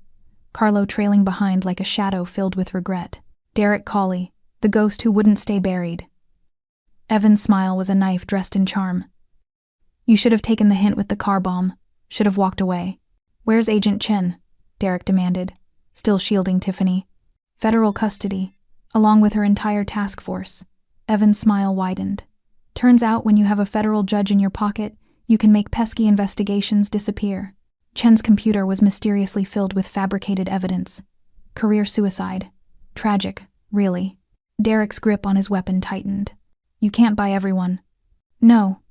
Carlo trailing behind like a shadow filled with regret. Derek Cawley, the ghost who wouldn't stay buried. Evan's smile was a knife dressed in charm. "You should have taken the hint with the car bomb. Should have walked away." "Where's Agent Chen?" Derek demanded, still shielding Tiffany. "Federal custody, along with her entire task force." Evan's smile widened. "Turns out when you have a federal judge in your pocket, you can make pesky investigations disappear." Chen's computer was mysteriously filled with fabricated evidence. Career suicide. Tragic, really. Derek's grip on his weapon tightened. "You can't buy everyone." "No,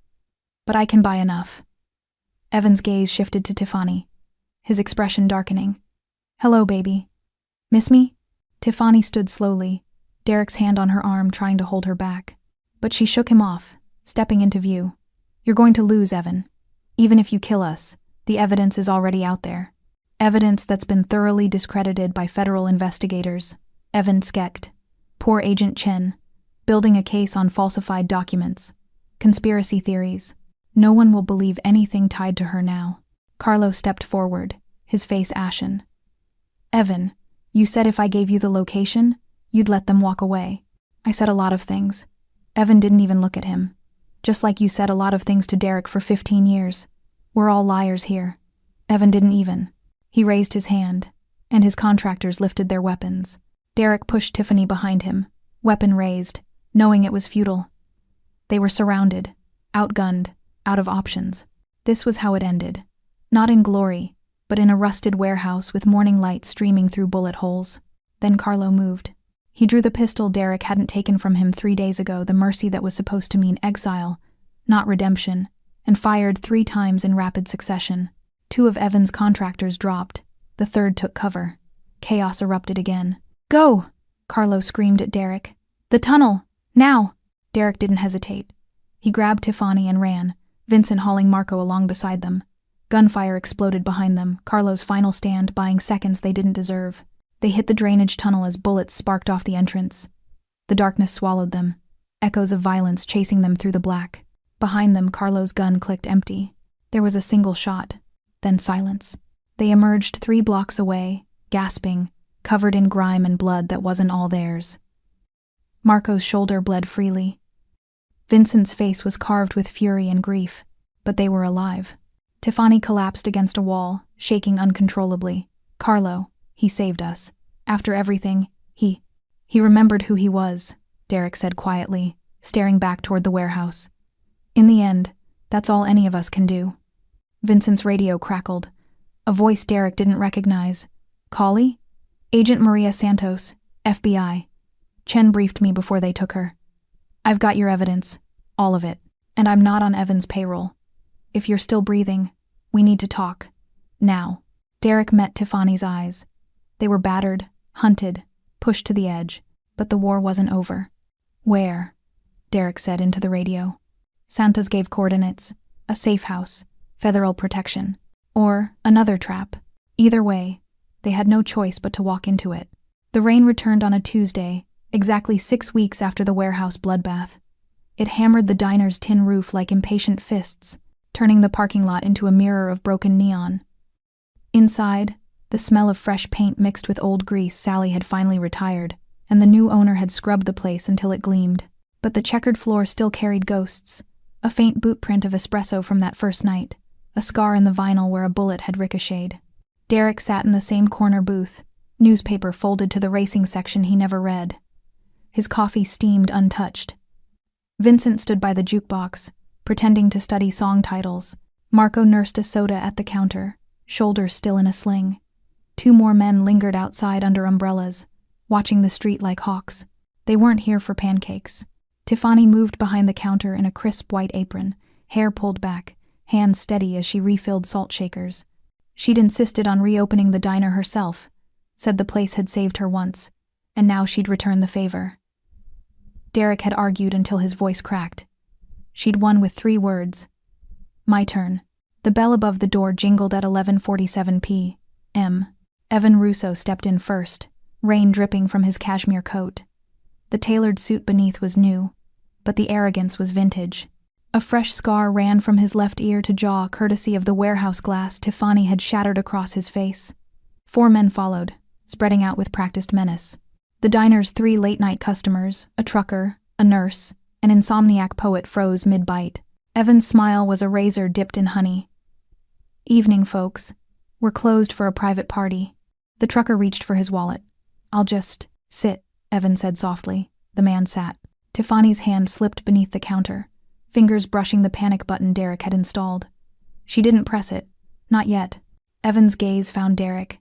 but I can buy enough." Evan's gaze shifted to Tiffany, his expression darkening. "Hello, baby. Miss me?" Tiffany stood slowly, Derek's hand on her arm trying to hold her back. But she shook him off, stepping into view. "You're going to lose, Evan. Even if you kill us, the evidence is already out there. Evidence that's been thoroughly discredited by federal investigators." Evan skecked. "Poor Agent Chen. Building a case on falsified documents. Conspiracy theories. No one will believe anything tied to her now." Carlo stepped forward, his face ashen. "Evan, you said if I gave you the location, you'd let them walk away." "I said a lot of things." Evan didn't even look at him. "Just like you said a lot of things to Derek for 15 years. We're all liars here." Evan didn't even. He raised his hand, and his contractors lifted their weapons. Derek pushed Tiffany behind him, weapon raised, knowing it was futile. They were surrounded, outgunned, out of options. This was how it ended. Not in glory, but in a rusted warehouse with morning light streaming through bullet holes. Then Carlo moved. He drew the pistol Derek hadn't taken from him 3 days ago, the mercy that was supposed to mean exile, not redemption, and fired 3 times in rapid succession. 2 of Evan's contractors dropped. The 3rd took cover. Chaos erupted again. "Go!" Carlo screamed at Derek. "The tunnel! Now!" Derek didn't hesitate. He grabbed Tiffany and ran, Vincent hauling Marco along beside them. Gunfire exploded behind them, Carlo's final stand buying seconds they didn't deserve. They hit the drainage tunnel as bullets sparked off the entrance. The darkness swallowed them, echoes of violence chasing them through the black. Behind them, Carlo's gun clicked empty. There was a single shot, then silence. They emerged 3 blocks away, gasping, covered in grime and blood that wasn't all theirs. Marco's shoulder bled freely. Vincent's face was carved with fury and grief, but they were alive. Tiffany collapsed against a wall, shaking uncontrollably. "Carlo, he saved us. After everything, he remembered who he was," Derek said quietly, staring back toward the warehouse. "In the end, that's all any of us can do." Vincent's radio crackled. A voice Derek didn't recognize. "Cawley? Agent Maria Santos, FBI. Chen briefed me before they took her. I've got your evidence, all of it, and I'm not on Evan's payroll. If you're still breathing, we need to talk. Now." Derek met Tiffany's eyes. They were battered, hunted, pushed to the edge, but the war wasn't over. "Where?" Derek said into the radio. Santos gave coordinates, a safe house, federal protection, or another trap. Either way, they had no choice but to walk into it. The rain returned on a Tuesday, exactly 6 weeks after the warehouse bloodbath. It hammered the diner's tin roof like impatient fists, turning the parking lot into a mirror of broken neon. Inside, the smell of fresh paint mixed with old grease. Sally had finally retired, and the new owner had scrubbed the place until it gleamed. But the checkered floor still carried ghosts, a faint boot print of espresso from that first night, a scar in the vinyl where a bullet had ricocheted. Derek sat in the same corner booth, newspaper folded to the racing section he never read. His coffee steamed untouched. Vincent stood by the jukebox, pretending to study song titles. Marco nursed a soda at the counter, shoulders still in a sling. 2 more men lingered outside under umbrellas, watching the street like hawks. They weren't here for pancakes. Tiffany moved behind the counter in a crisp white apron, hair pulled back, hands steady as she refilled salt shakers. She'd insisted on reopening the diner herself, said the place had saved her once, and now she'd return the favor. Derek had argued until his voice cracked. She'd won with 3 words. My turn. The bell above the door jingled at 11:47 p.m. Evan Russo stepped in first, rain dripping from his cashmere coat. The tailored suit beneath was new, but the arrogance was vintage. A fresh scar ran from his left ear to jaw courtesy of the warehouse glass Tiffany had shattered across his face. 4 men followed, spreading out with practiced menace. The diner's 3 late-night customers, a trucker, a nurse, an insomniac poet froze mid-bite. Evan's smile was a razor dipped in honey. Evening, folks. We're closed for a private party. The trucker reached for his wallet. I'll just sit, Evan said softly. The man sat. Tiffany's hand slipped beneath the counter, fingers brushing the panic button Derek had installed. She didn't press it. Not yet. Evan's gaze found Derek.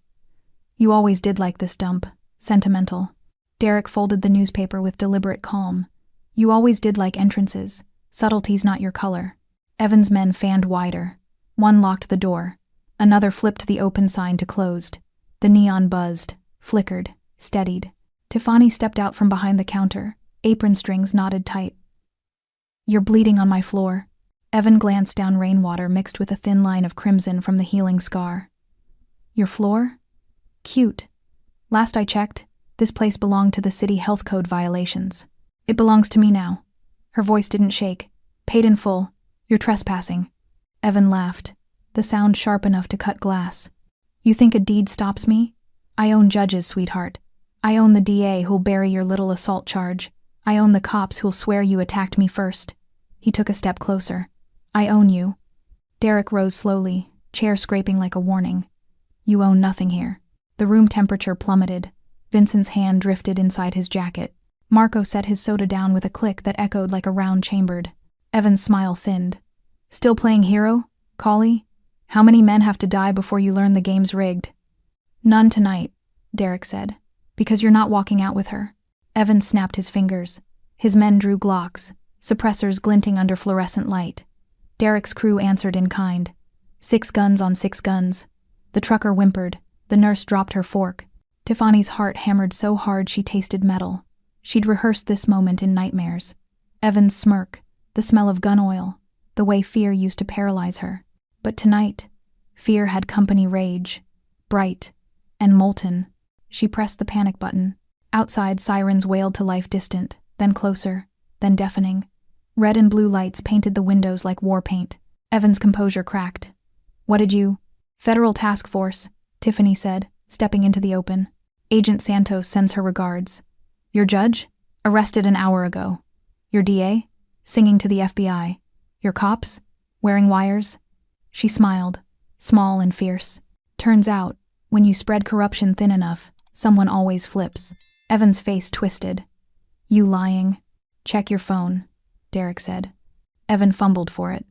You always did like this dump. Sentimental. Derek folded the newspaper with deliberate calm. You always did like entrances. Subtlety's not your color. Evan's men fanned wider. One locked the door. Another flipped the open sign to closed. The neon buzzed, flickered, steadied. Tiffany stepped out from behind the counter, apron strings knotted tight. You're bleeding on my floor. Evan glanced down rainwater mixed with a thin line of crimson from the healing scar. Your floor? Cute. Last I checked, this place belonged to the city health code violations. It belongs to me now. Her voice didn't shake. Paid in full. You're trespassing. Evan laughed, the sound sharp enough to cut glass. You think a deed stops me? I own judges, sweetheart. I own the DA who'll bury your little assault charge. I own the cops who'll swear you attacked me first. He took a step closer. I own you. Derek rose slowly, chair scraping like a warning. You own nothing here. The room temperature plummeted. Vincent's hand drifted inside his jacket. Marco set his soda down with a click that echoed like a round chambered. Evan's smile thinned. Still playing hero? Collie? How many men have to die before you learn the game's rigged? None tonight, Derek said. Because you're not walking out with her. Evan snapped his fingers. His men drew Glocks, suppressors glinting under fluorescent light. Derek's crew answered in kind. 6 guns on 6 guns. The trucker whimpered. The nurse dropped her fork. Tiffany's heart hammered so hard she tasted metal. She'd rehearsed this moment in nightmares. Evan's smirk, the smell of gun oil, the way fear used to paralyze her. But tonight, fear had company rage, bright and molten. She pressed the panic button. Outside, sirens wailed to life distant, then closer, then deafening. Red and blue lights painted the windows like war paint. Evan's composure cracked. What did you? Federal task force, Tiffany said, stepping into the open. Agent Santos sends her regards. Your judge? Arrested an hour ago. Your DA? Singing to the FBI. Your cops? Wearing wires? She smiled, small and fierce. Turns out, when you spread corruption thin enough, someone always flips. Evan's face twisted. You lying? Check your phone, Derek said. Evan fumbled for it.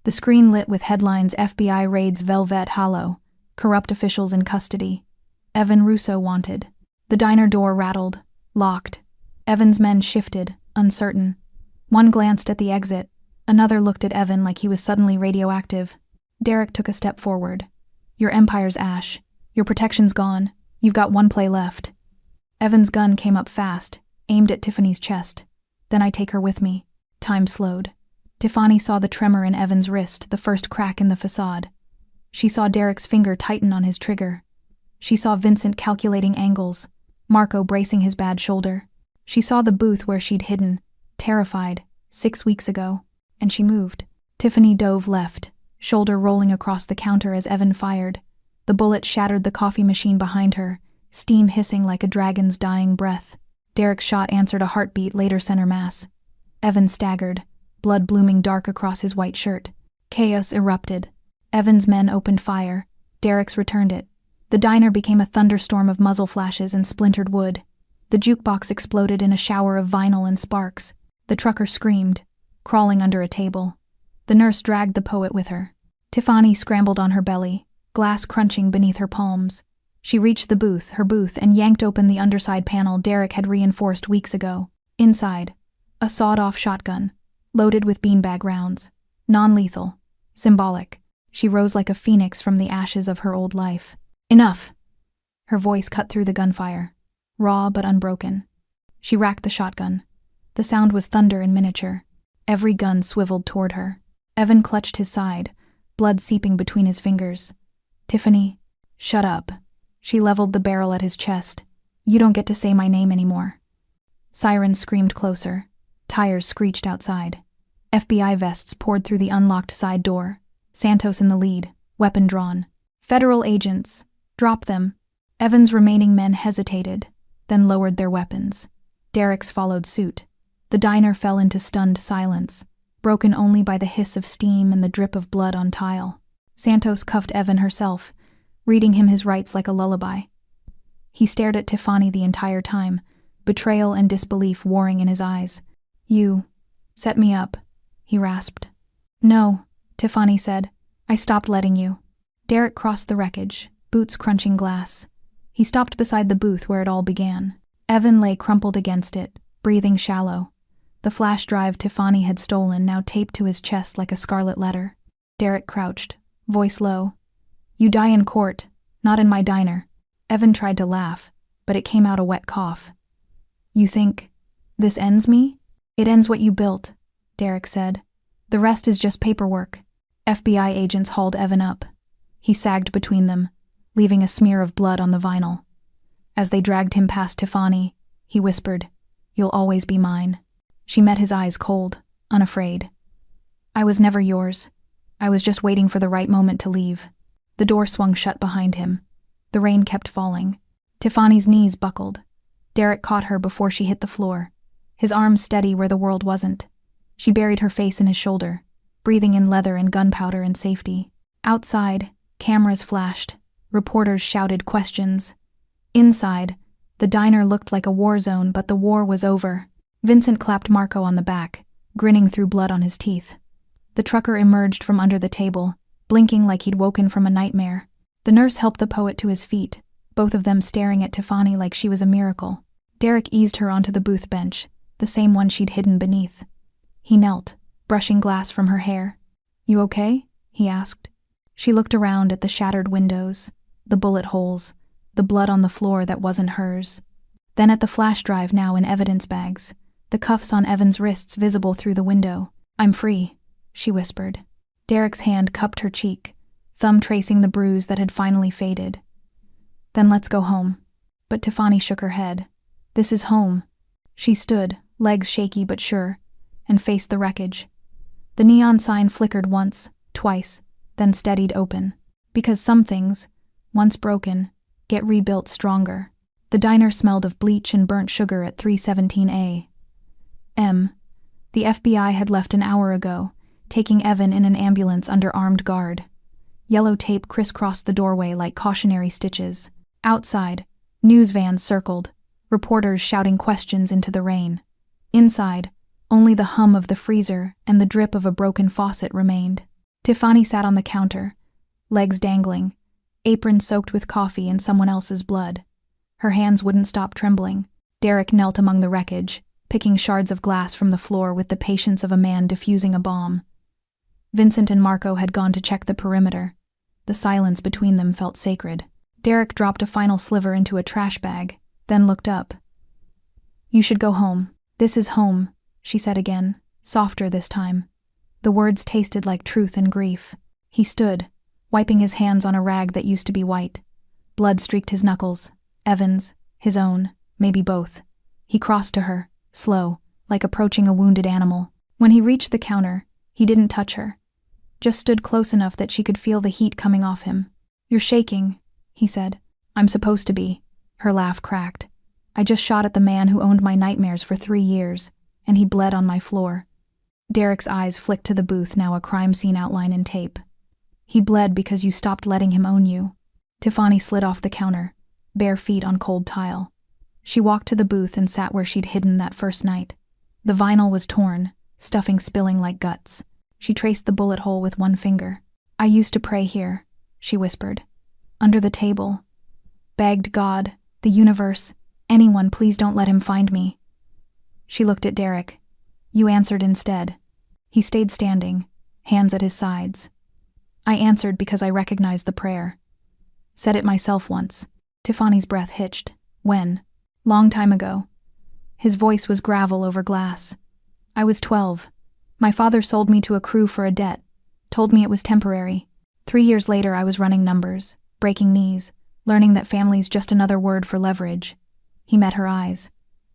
The screen lit with headlines FBI raids Velvet Hollow, corrupt officials in custody. Evan Russo wanted. The diner door rattled, locked. Evan's men shifted, uncertain. One glanced at the exit. Another looked at Evan like he was suddenly radioactive. Derek took a step forward. Your empire's ash. Your protection's gone. You've got 1 play left. Evan's gun came up fast, aimed at Tiffany's chest. Then I take her with me. Time slowed. Tiffany saw the tremor in Evan's wrist, the first crack in the facade. She saw Derek's finger tighten on his trigger. She saw Vincent calculating angles, Marco bracing his bad shoulder. She saw the booth where she'd hidden, terrified, 6 weeks ago, and she moved. Tiffany dove left, shoulder rolling across the counter as Evan fired. The bullet shattered the coffee machine behind her, steam hissing like a dragon's dying breath. Derek's shot answered a heartbeat later center mass. Evan staggered, blood blooming dark across his white shirt. Chaos erupted. Evan's men opened fire. Derek's returned it. The diner became a thunderstorm of muzzle flashes and splintered wood. The jukebox exploded in a shower of vinyl and sparks. The trucker screamed, crawling under a table. The nurse dragged the poet with her. Tiffany scrambled on her belly, glass crunching beneath her palms. She reached her booth, and yanked open the underside panel Derek had reinforced weeks ago. Inside, a sawed-off shotgun, loaded with beanbag rounds. Non-lethal, symbolic. She rose like a phoenix from the ashes of her old life. Enough! Her voice cut through the gunfire, raw but unbroken. She racked the shotgun. The sound was thunder in miniature. Every gun swiveled toward her. Evan clutched his side, blood seeping between his fingers. Tiffany, shut up. She leveled the barrel at his chest. You don't get to say my name anymore. Sirens screamed closer. Tires screeched outside. FBI vests poured through the unlocked side door. Santos in the lead, weapon drawn. Federal agents. Drop them. Evan's remaining men hesitated, then lowered their weapons. Derek's followed suit. The diner fell into stunned silence, broken only by the hiss of steam and the drip of blood on tile. Santos cuffed Evan herself, reading him his rights like a lullaby. He stared at Tiffany the entire time, betrayal and disbelief warring in his eyes. You set me up, he rasped. No, Tiffany said. I stopped letting you. Derek crossed the wreckage, boots crunching glass. He stopped beside the booth where it all began. Evan lay crumpled against it, breathing shallow. The flash drive Tiffany had stolen now taped to his chest like a scarlet letter. Derek crouched, voice low. You die in court, not in my diner. Evan tried to laugh, but it came out a wet cough. You think this ends me? It ends what you built, Derek said. The rest is just paperwork. FBI agents hauled Evan up. He sagged between them, leaving a smear of blood on the vinyl. As they dragged him past Tiffany, he whispered, You'll always be mine. She met his eyes cold, unafraid. I was never yours. I was just waiting for the right moment to leave. The door swung shut behind him. The rain kept falling. Tiffany's knees buckled. Derek caught her before she hit the floor, his arms steady where the world wasn't. She buried her face in his shoulder, breathing in leather and gunpowder and safety. Outside, cameras flashed. Reporters shouted questions. Inside, the diner looked like a war zone, but the war was over. Vincent clapped Marco on the back, grinning through blood on his teeth. The trucker emerged from under the table, blinking like he'd woken from a nightmare. The nurse helped the poet to his feet, both of them staring at Tiffany like she was a miracle. Derek eased her onto the booth bench, the same one she'd hidden beneath. He knelt, brushing glass from her hair. You okay? He asked. She looked around at the shattered windows, the bullet holes, the blood on the floor that wasn't hers. Then at the flash drive now in evidence bags, the cuffs on Evan's wrists visible through the window. I'm free, she whispered. Derek's hand cupped her cheek, thumb tracing the bruise that had finally faded. Then let's go home. But Tiffany shook her head. This is home. She stood, legs shaky but sure, and faced the wreckage. The neon sign flickered once, twice, then steadied open. Because some things, once broken, get rebuilt stronger. The diner smelled of bleach and burnt sugar at 317 A.M. The FBI had left an hour ago, taking Evan in an ambulance under armed guard. Yellow tape crisscrossed the doorway like cautionary stitches. Outside, news vans circled, reporters shouting questions into the rain. Inside, only the hum of the freezer and the drip of a broken faucet remained. Tiffany sat on the counter, legs dangling, apron soaked with coffee and someone else's blood. Her hands wouldn't stop trembling. Derek knelt among the wreckage, picking shards of glass from the floor with the patience of a man defusing a bomb. Vincent and Marco had gone to check the perimeter. The silence between them felt sacred. Derek dropped a final sliver into a trash bag, then looked up. You should go home. This is home, she said again, softer this time. The words tasted like truth and grief. He stood, wiping his hands on a rag that used to be white. Blood streaked his knuckles. Evan's, his own, maybe both. He crossed to her, slow, like approaching a wounded animal. When he reached the counter, he didn't touch her. Just stood close enough that she could feel the heat coming off him. You're shaking, he said. I'm supposed to be. Her laugh cracked. I just shot at the man who owned my nightmares for 3 years, and he bled on my floor. Derek's eyes flicked to the booth, now a crime scene outline in tape. He bled because you stopped letting him own you. Tiffany slid off the counter, bare feet on cold tile. She walked to the booth and sat where she'd hidden that first night. The vinyl was torn, stuffing spilling like guts. She traced the bullet hole with one finger. "I used to pray here," she whispered. "Under the table. Begged God, the universe, anyone, please don't let him find me." She looked at Derek. "You answered instead." He stayed standing, hands at his sides. "I answered because I recognized the prayer. Said it myself once." Tiffany's breath hitched. "When?" "Long time ago." His voice was gravel over glass. "I was 12. My father sold me to a crew for a debt. Told me it was temporary. 3 years later I was running numbers, breaking knees, learning that family's just another word for leverage." He met her eyes.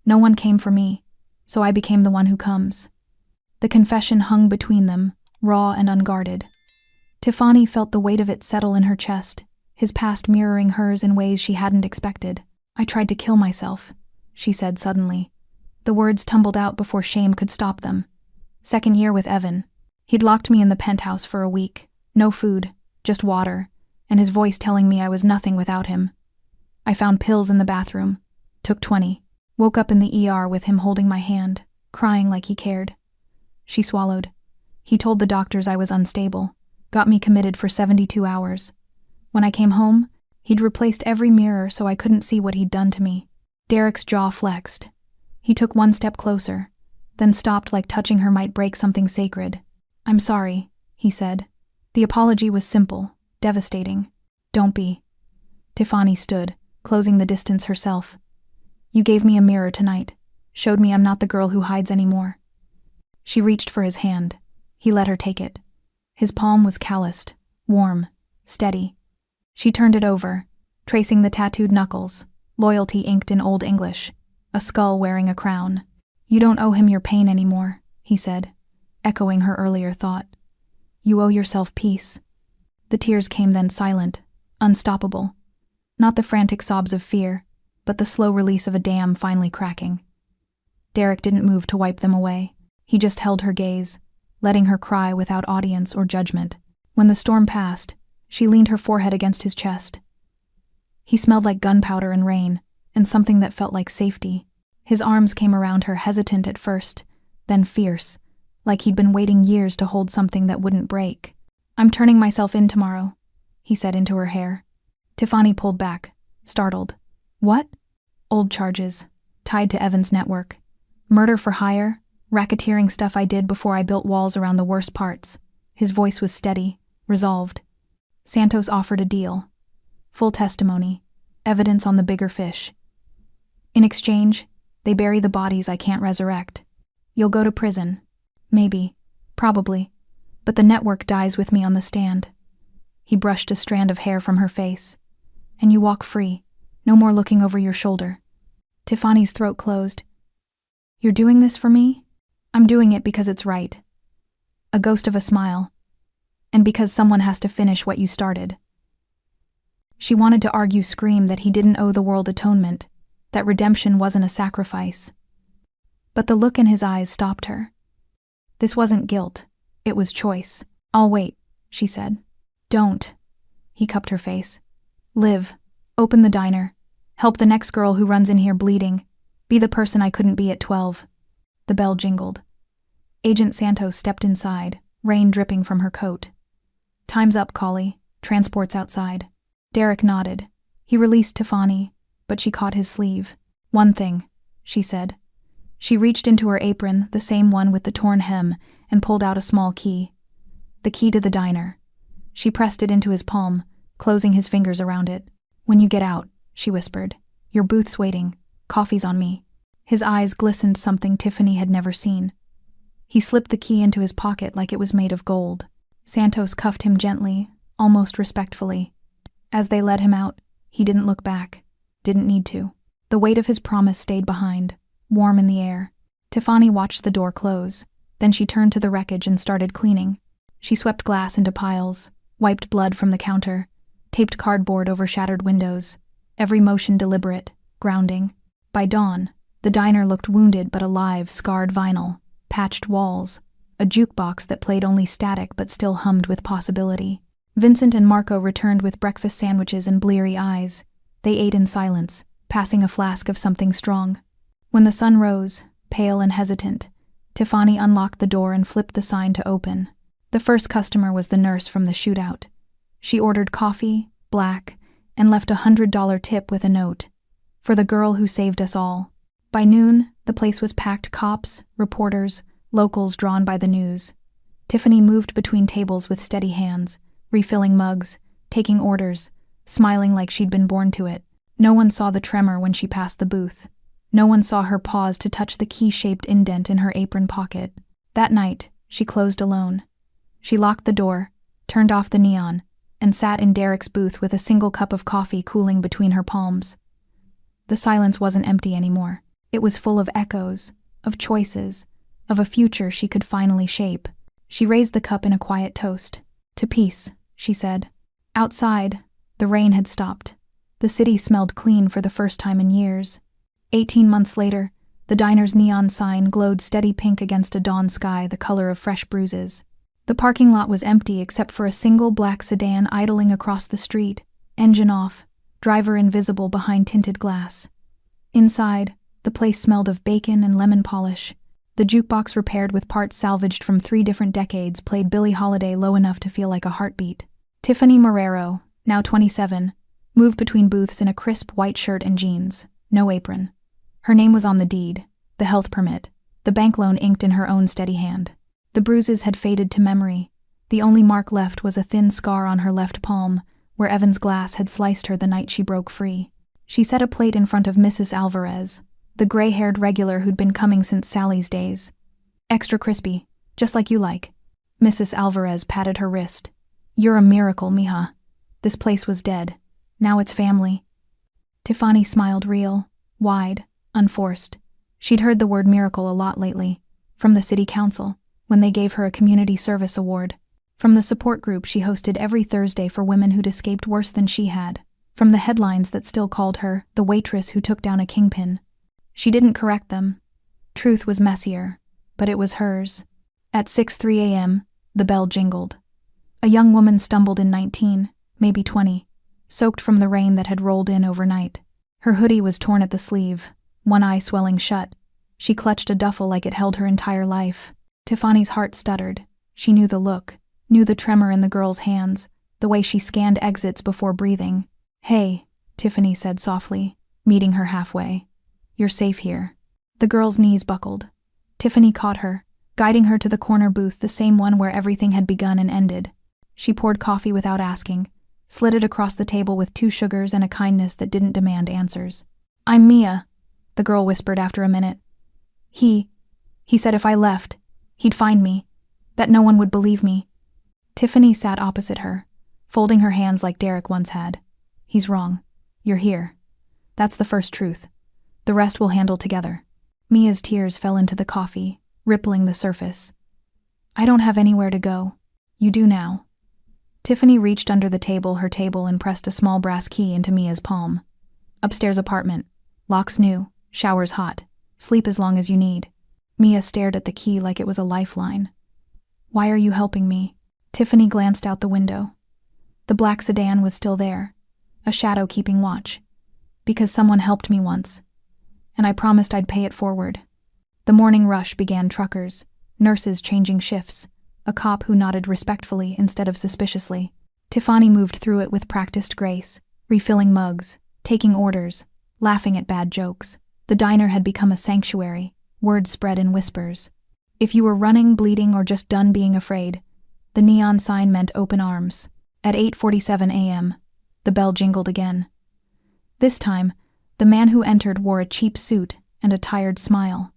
"No one came for me, so I became the one who comes." The confession hung between them, raw and unguarded. Tiffany felt the weight of it settle in her chest, his past mirroring hers in ways she hadn't expected. "I tried to kill myself," she said suddenly. The words tumbled out before shame could stop them. "Second year with Evan. He'd locked me in the penthouse for a week. No food, just water, and his voice telling me I was nothing without him. I found pills in the bathroom. Took 20. Woke up in the ER with him holding my hand, crying like he cared." She swallowed. "He told the doctors I was unstable. Got me committed for 72 hours. When I came home, he'd replaced every mirror so I couldn't see what he'd done to me." Derek's jaw flexed. He took one step closer, then stopped like touching her might break something sacred. "I'm sorry," he said. The apology was simple, devastating. "Don't be." Tiffany stood, closing the distance herself. "You gave me a mirror tonight, showed me I'm not the girl who hides anymore." She reached for his hand. He let her take it. His palm was calloused, warm, steady. She turned it over, tracing the tattooed knuckles, loyalty inked in Old English, a skull wearing a crown. "You don't owe him your pain anymore," he said, echoing her earlier thought. "You owe yourself peace." The tears came then silent, unstoppable. Not the frantic sobs of fear, but the slow release of a dam finally cracking. Derek didn't move to wipe them away. He just held her gaze, letting her cry without audience or judgment. When the storm passed, she leaned her forehead against his chest. He smelled like gunpowder and rain, and something that felt like safety. His arms came around her, hesitant at first, then fierce, like he'd been waiting years to hold something that wouldn't break. "I'm turning myself in tomorrow," he said into her hair. Tiffany pulled back, startled. "What?" "Old charges, tied to Evan's network. Murder for hire, racketeering stuff I did before I built walls around the worst parts." His voice was steady, resolved. "Santos offered a deal. Full testimony, evidence on the bigger fish. In exchange, they bury the bodies I can't resurrect. You'll go to prison. Maybe. Probably. But the network dies with me on the stand." He brushed a strand of hair from her face. "And you walk free. No more looking over your shoulder." Tiffany's throat closed. "You're doing this for me?" "I'm doing it because it's right." A ghost of a smile. "And because someone has to finish what you started." She wanted to argue, scream that he didn't owe the world atonement, that redemption wasn't a sacrifice. But the look in his eyes stopped her. This wasn't guilt, it was choice. "I'll wait," she said. "Don't." He cupped her face. "Live. Open the diner. Help the next girl who runs in here bleeding. Be the person I couldn't be at 12. The bell jingled. Agent Santos stepped inside, rain dripping from her coat. "Time's up, Collie. Transport's outside." Derek nodded. He released Tiffany, but she caught his sleeve. "One thing," she said. She reached into her apron, the same one with the torn hem, and pulled out a small key. The key to the diner. She pressed it into his palm, closing his fingers around it. "When you get out," she whispered, "your booth's waiting. Coffee's on me." His eyes glistened, something Tiffany had never seen. He slipped the key into his pocket like it was made of gold. Santos cuffed him gently, almost respectfully. As they led him out, he didn't look back. Didn't need to. The weight of his promise stayed behind, warm in the air. Tiffany watched the door close. Then she turned to the wreckage and started cleaning. She swept glass into piles, wiped blood from the counter, taped cardboard over shattered windows, every motion deliberate, grounding. By dawn, the diner looked wounded but alive, scarred vinyl, patched walls, a jukebox that played only static but still hummed with possibility. Vincent and Marco returned with breakfast sandwiches and bleary eyes. They ate in silence, passing a flask of something strong. When the sun rose, pale and hesitant, Tiffany unlocked the door and flipped the sign to open. The first customer was the nurse from the shootout. She ordered coffee, black, and left $100 tip with a note. For the girl who saved us all. By noon, the place was packed: cops, reporters, locals drawn by the news. Tiffany moved between tables with steady hands, refilling mugs, taking orders, smiling like she'd been born to it. No one saw the tremor when she passed the booth. No one saw her pause to touch the key-shaped indent in her apron pocket. That night, she closed alone. She locked the door, turned off the neon, and sat in Derek's booth with a single cup of coffee cooling between her palms. The silence wasn't empty anymore. It was full of echoes, of choices, of a future she could finally shape. She raised the cup in a quiet toast. "To peace," she said. Outside, the rain had stopped. The city smelled clean for the first time in years. 18 months later, the diner's neon sign glowed steady pink against a dawn sky the color of fresh bruises. The parking lot was empty except for a single black sedan idling across the street, engine off, driver invisible behind tinted glass. Inside, the place smelled of bacon and lemon polish. The jukebox, repaired with parts salvaged from 3 different decades, played Billie Holiday low enough to feel like a heartbeat. Tiffany Marrero, now 27, moved between booths in a crisp white shirt and jeans, no apron. Her name was on the deed, the health permit, the bank loan inked in her own steady hand. The bruises had faded to memory. The only mark left was a thin scar on her left palm, where Evan's glass had sliced her the night she broke free. She set a plate in front of Mrs. Alvarez, the gray-haired regular who'd been coming since Sally's days. "Extra crispy, just like you like." Mrs. Alvarez patted her wrist. "You're a miracle, mija. This place was dead. Now it's family." Tiffany smiled, real, wide, unforced. She'd heard the word miracle a lot lately, from the city council, when they gave her a community service award, from the support group she hosted every Thursday for women who'd escaped worse than she had, from the headlines that still called her the waitress who took down a kingpin. She didn't correct them. Truth was messier, but it was hers. At 6:03 a.m., the bell jingled. A young woman stumbled in, 19, maybe 20, soaked from the rain that had rolled in overnight. Her hoodie was torn at the sleeve, one eye swelling shut. She clutched a duffel like it held her entire life. Tiffany's heart stuttered. She knew the look, knew the tremor in the girl's hands, the way she scanned exits before breathing. "Hey," Tiffany said softly, meeting her halfway. "You're safe here." The girl's knees buckled. Tiffany caught her, guiding her to the corner booth, the same one where everything had begun and ended. She poured coffee without asking, slid it across the table with 2 sugars and a kindness that didn't demand answers. "I'm Mia," the girl whispered after a minute. He said if I left, he'd find me, that no one would believe me." Tiffany sat opposite her, folding her hands like Derek once had. "He's wrong. You're here. That's the first truth. The rest we'll handle together." Mia's tears fell into the coffee, rippling the surface. "I don't have anywhere to go. You do now." Tiffany reached under the table, her table, and pressed a small brass key into Mia's palm. "Upstairs apartment. Locks new, showers hot. Sleep as long as you need." Mia stared at the key like it was a lifeline. "Why are you helping me?" Tiffany glanced out the window. The black sedan was still there, a shadow keeping watch. "Because someone helped me once, and I promised I'd pay it forward." The morning rush began: truckers, nurses changing shifts, a cop who nodded respectfully instead of suspiciously. Tiffany moved through it with practiced grace, refilling mugs, taking orders, laughing at bad jokes. The diner had become a sanctuary, words spread in whispers. If you were running, bleeding, or just done being afraid, the neon sign meant open arms. At 8:47 a.m., the bell jingled again. This time, the man who entered wore a cheap suit and a tired smile.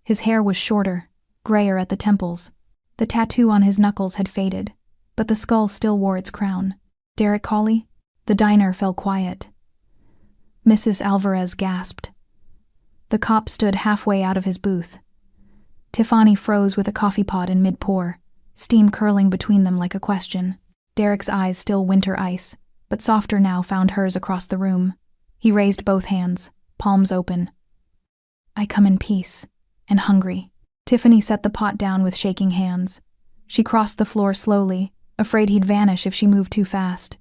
His hair was shorter, grayer at the temples. The tattoo on his knuckles had faded, but the skull still wore its crown. "Derek Cawley?" The diner fell quiet. Mrs. Alvarez gasped. The cop stood halfway out of his booth. Tiffany froze with a coffee pot in mid-pour, steam curling between them like a question. Derek's eyes, still winter ice, but softer now, found hers across the room. He raised both hands, palms open. "I come in peace, and hungry." Tiffany set the pot down with shaking hands. She crossed the floor slowly, afraid he'd vanish if she moved too fast.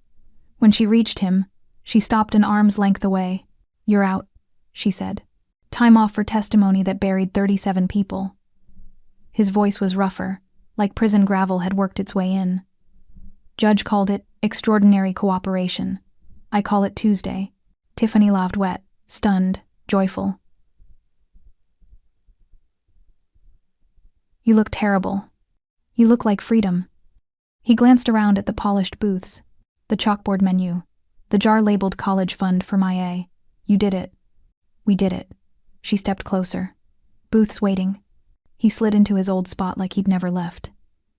When she reached him, she stopped an arm's length away. "You're out," she said. "Time off for testimony that buried 37 people." His voice was rougher, like prison gravel had worked its way in. "Judge called it extraordinary cooperation. I call it Tuesday." Tiffany laughed wet, stunned, joyful. "You look terrible. You look like freedom." He glanced around at the polished booths, the chalkboard menu, the jar labeled college fund for my A. "You did it." "We did it." She stepped closer. Booths waiting. He slid into his old spot like he'd never left.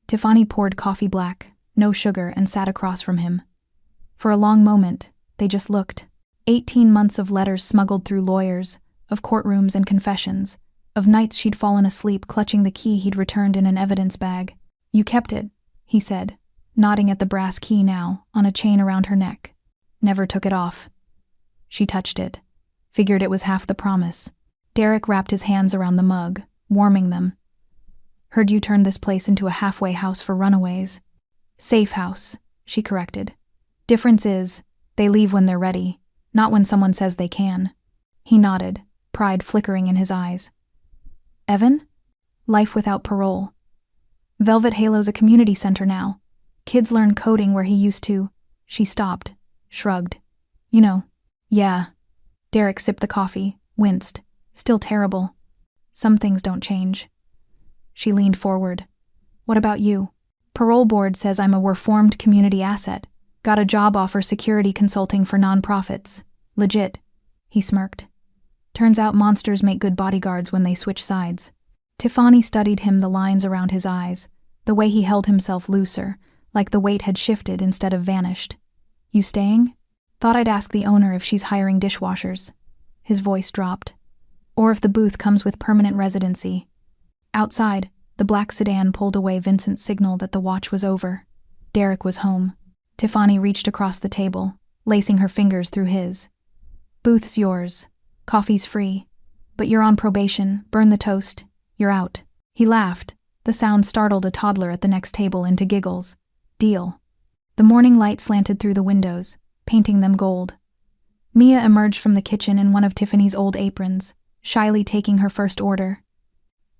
Tiffany poured coffee black, no sugar, and sat across from him. For a long moment, they just looked. 18 months of letters smuggled through lawyers, of courtrooms and confessions, of nights she'd fallen asleep clutching the key he'd returned in an evidence bag. "You kept it," he said, nodding at the brass key now, on a chain around her neck. "Never took it off." She touched it. Figured it was half the promise. Derek wrapped his hands around the mug, warming them. "Heard you turned this place into a halfway house for runaways." "Safe house," she corrected. "Difference is, they leave when they're ready, not when someone says they can." He nodded, pride flickering in his eyes. "Evan? Life without parole. Velvet Halo's a community center now. Kids learn coding where he used to." She stopped, shrugged. "You know." "Yeah." Derek sipped the coffee, winced. "Still terrible. Some things don't change." She leaned forward. "What about you?" "Parole board says I'm a reformed community asset. Got a job offer security consulting for nonprofits. Legit." He smirked. "Turns out monsters make good bodyguards when they switch sides." Tiffany studied him, the lines around his eyes, the way he held himself looser, like the weight had shifted instead of vanished. "You staying?" "Thought I'd ask the owner if she's hiring dishwashers." His voice dropped. "Or if the booth comes with permanent residency." Outside, the black sedan pulled away. Vincent's signal that the watch was over. Derek was home. Tiffany reached across the table, lacing her fingers through his. "Booth's yours. Coffee's free. But you're on probation. Burn the toast. You're out." He laughed. The sound startled a toddler at the next table into giggles. "Deal." The morning light slanted through the windows, painting them gold. Mia emerged from the kitchen in one of Tiffany's old aprons, shyly taking her first order.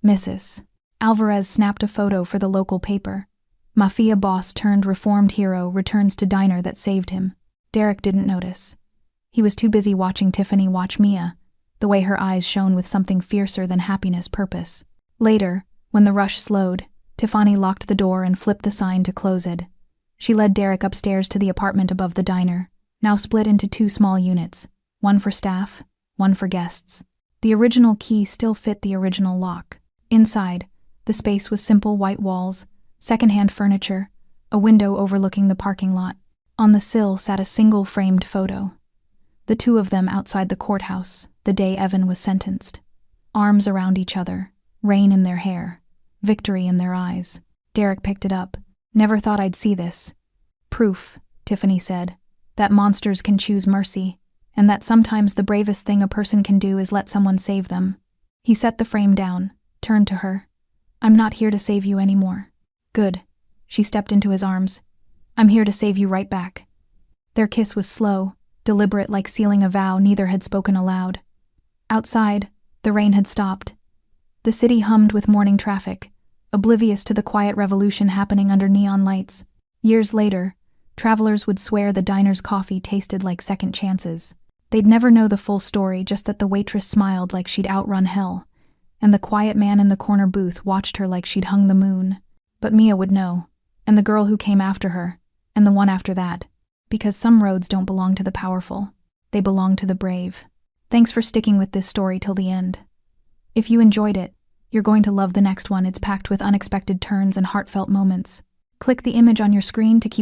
"Mrs. Alvarez snapped a photo for the local paper. Mafia boss turned reformed hero returns to diner that saved him." Derek didn't notice. He was too busy watching Tiffany watch Mia, the way her eyes shone with something fiercer than happiness purpose. Later, when the rush slowed, Tiffany locked the door and flipped the sign to close it. She led Derek upstairs to the apartment above the diner, now split into 2 small units, one for staff, one for guests. The original key still fit the original lock. Inside, the space was simple white walls, secondhand furniture, a window overlooking the parking lot. On the sill sat a single framed photo. The 2 of them outside the courthouse, the day Evan was sentenced. Arms around each other, rain in their hair, victory in their eyes. Derek picked it up. "Never thought I'd see this." "Proof," Tiffany said, "that monsters can choose mercy, and that sometimes the bravest thing a person can do is let someone save them." He set the frame down, turned to her. "I'm not here to save you anymore." "Good." She stepped into his arms. "I'm here to save you right back." Their kiss was slow, deliberate, like sealing a vow neither had spoken aloud. Outside, the rain had stopped. The city hummed with morning traffic, oblivious to the quiet revolution happening under neon lights. Years later, travelers would swear the diner's coffee tasted like second chances. They'd never know the full story, just that the waitress smiled like she'd outrun hell, and the quiet man in the corner booth watched her like she'd hung the moon. But Mia would know, and the girl who came after her, and the one after that, because some roads don't belong to the powerful. They belong to the brave. Thanks for sticking with this story till the end. If you enjoyed it, you're going to love the next one. It's packed with unexpected turns and heartfelt moments. Click the image on your screen to keep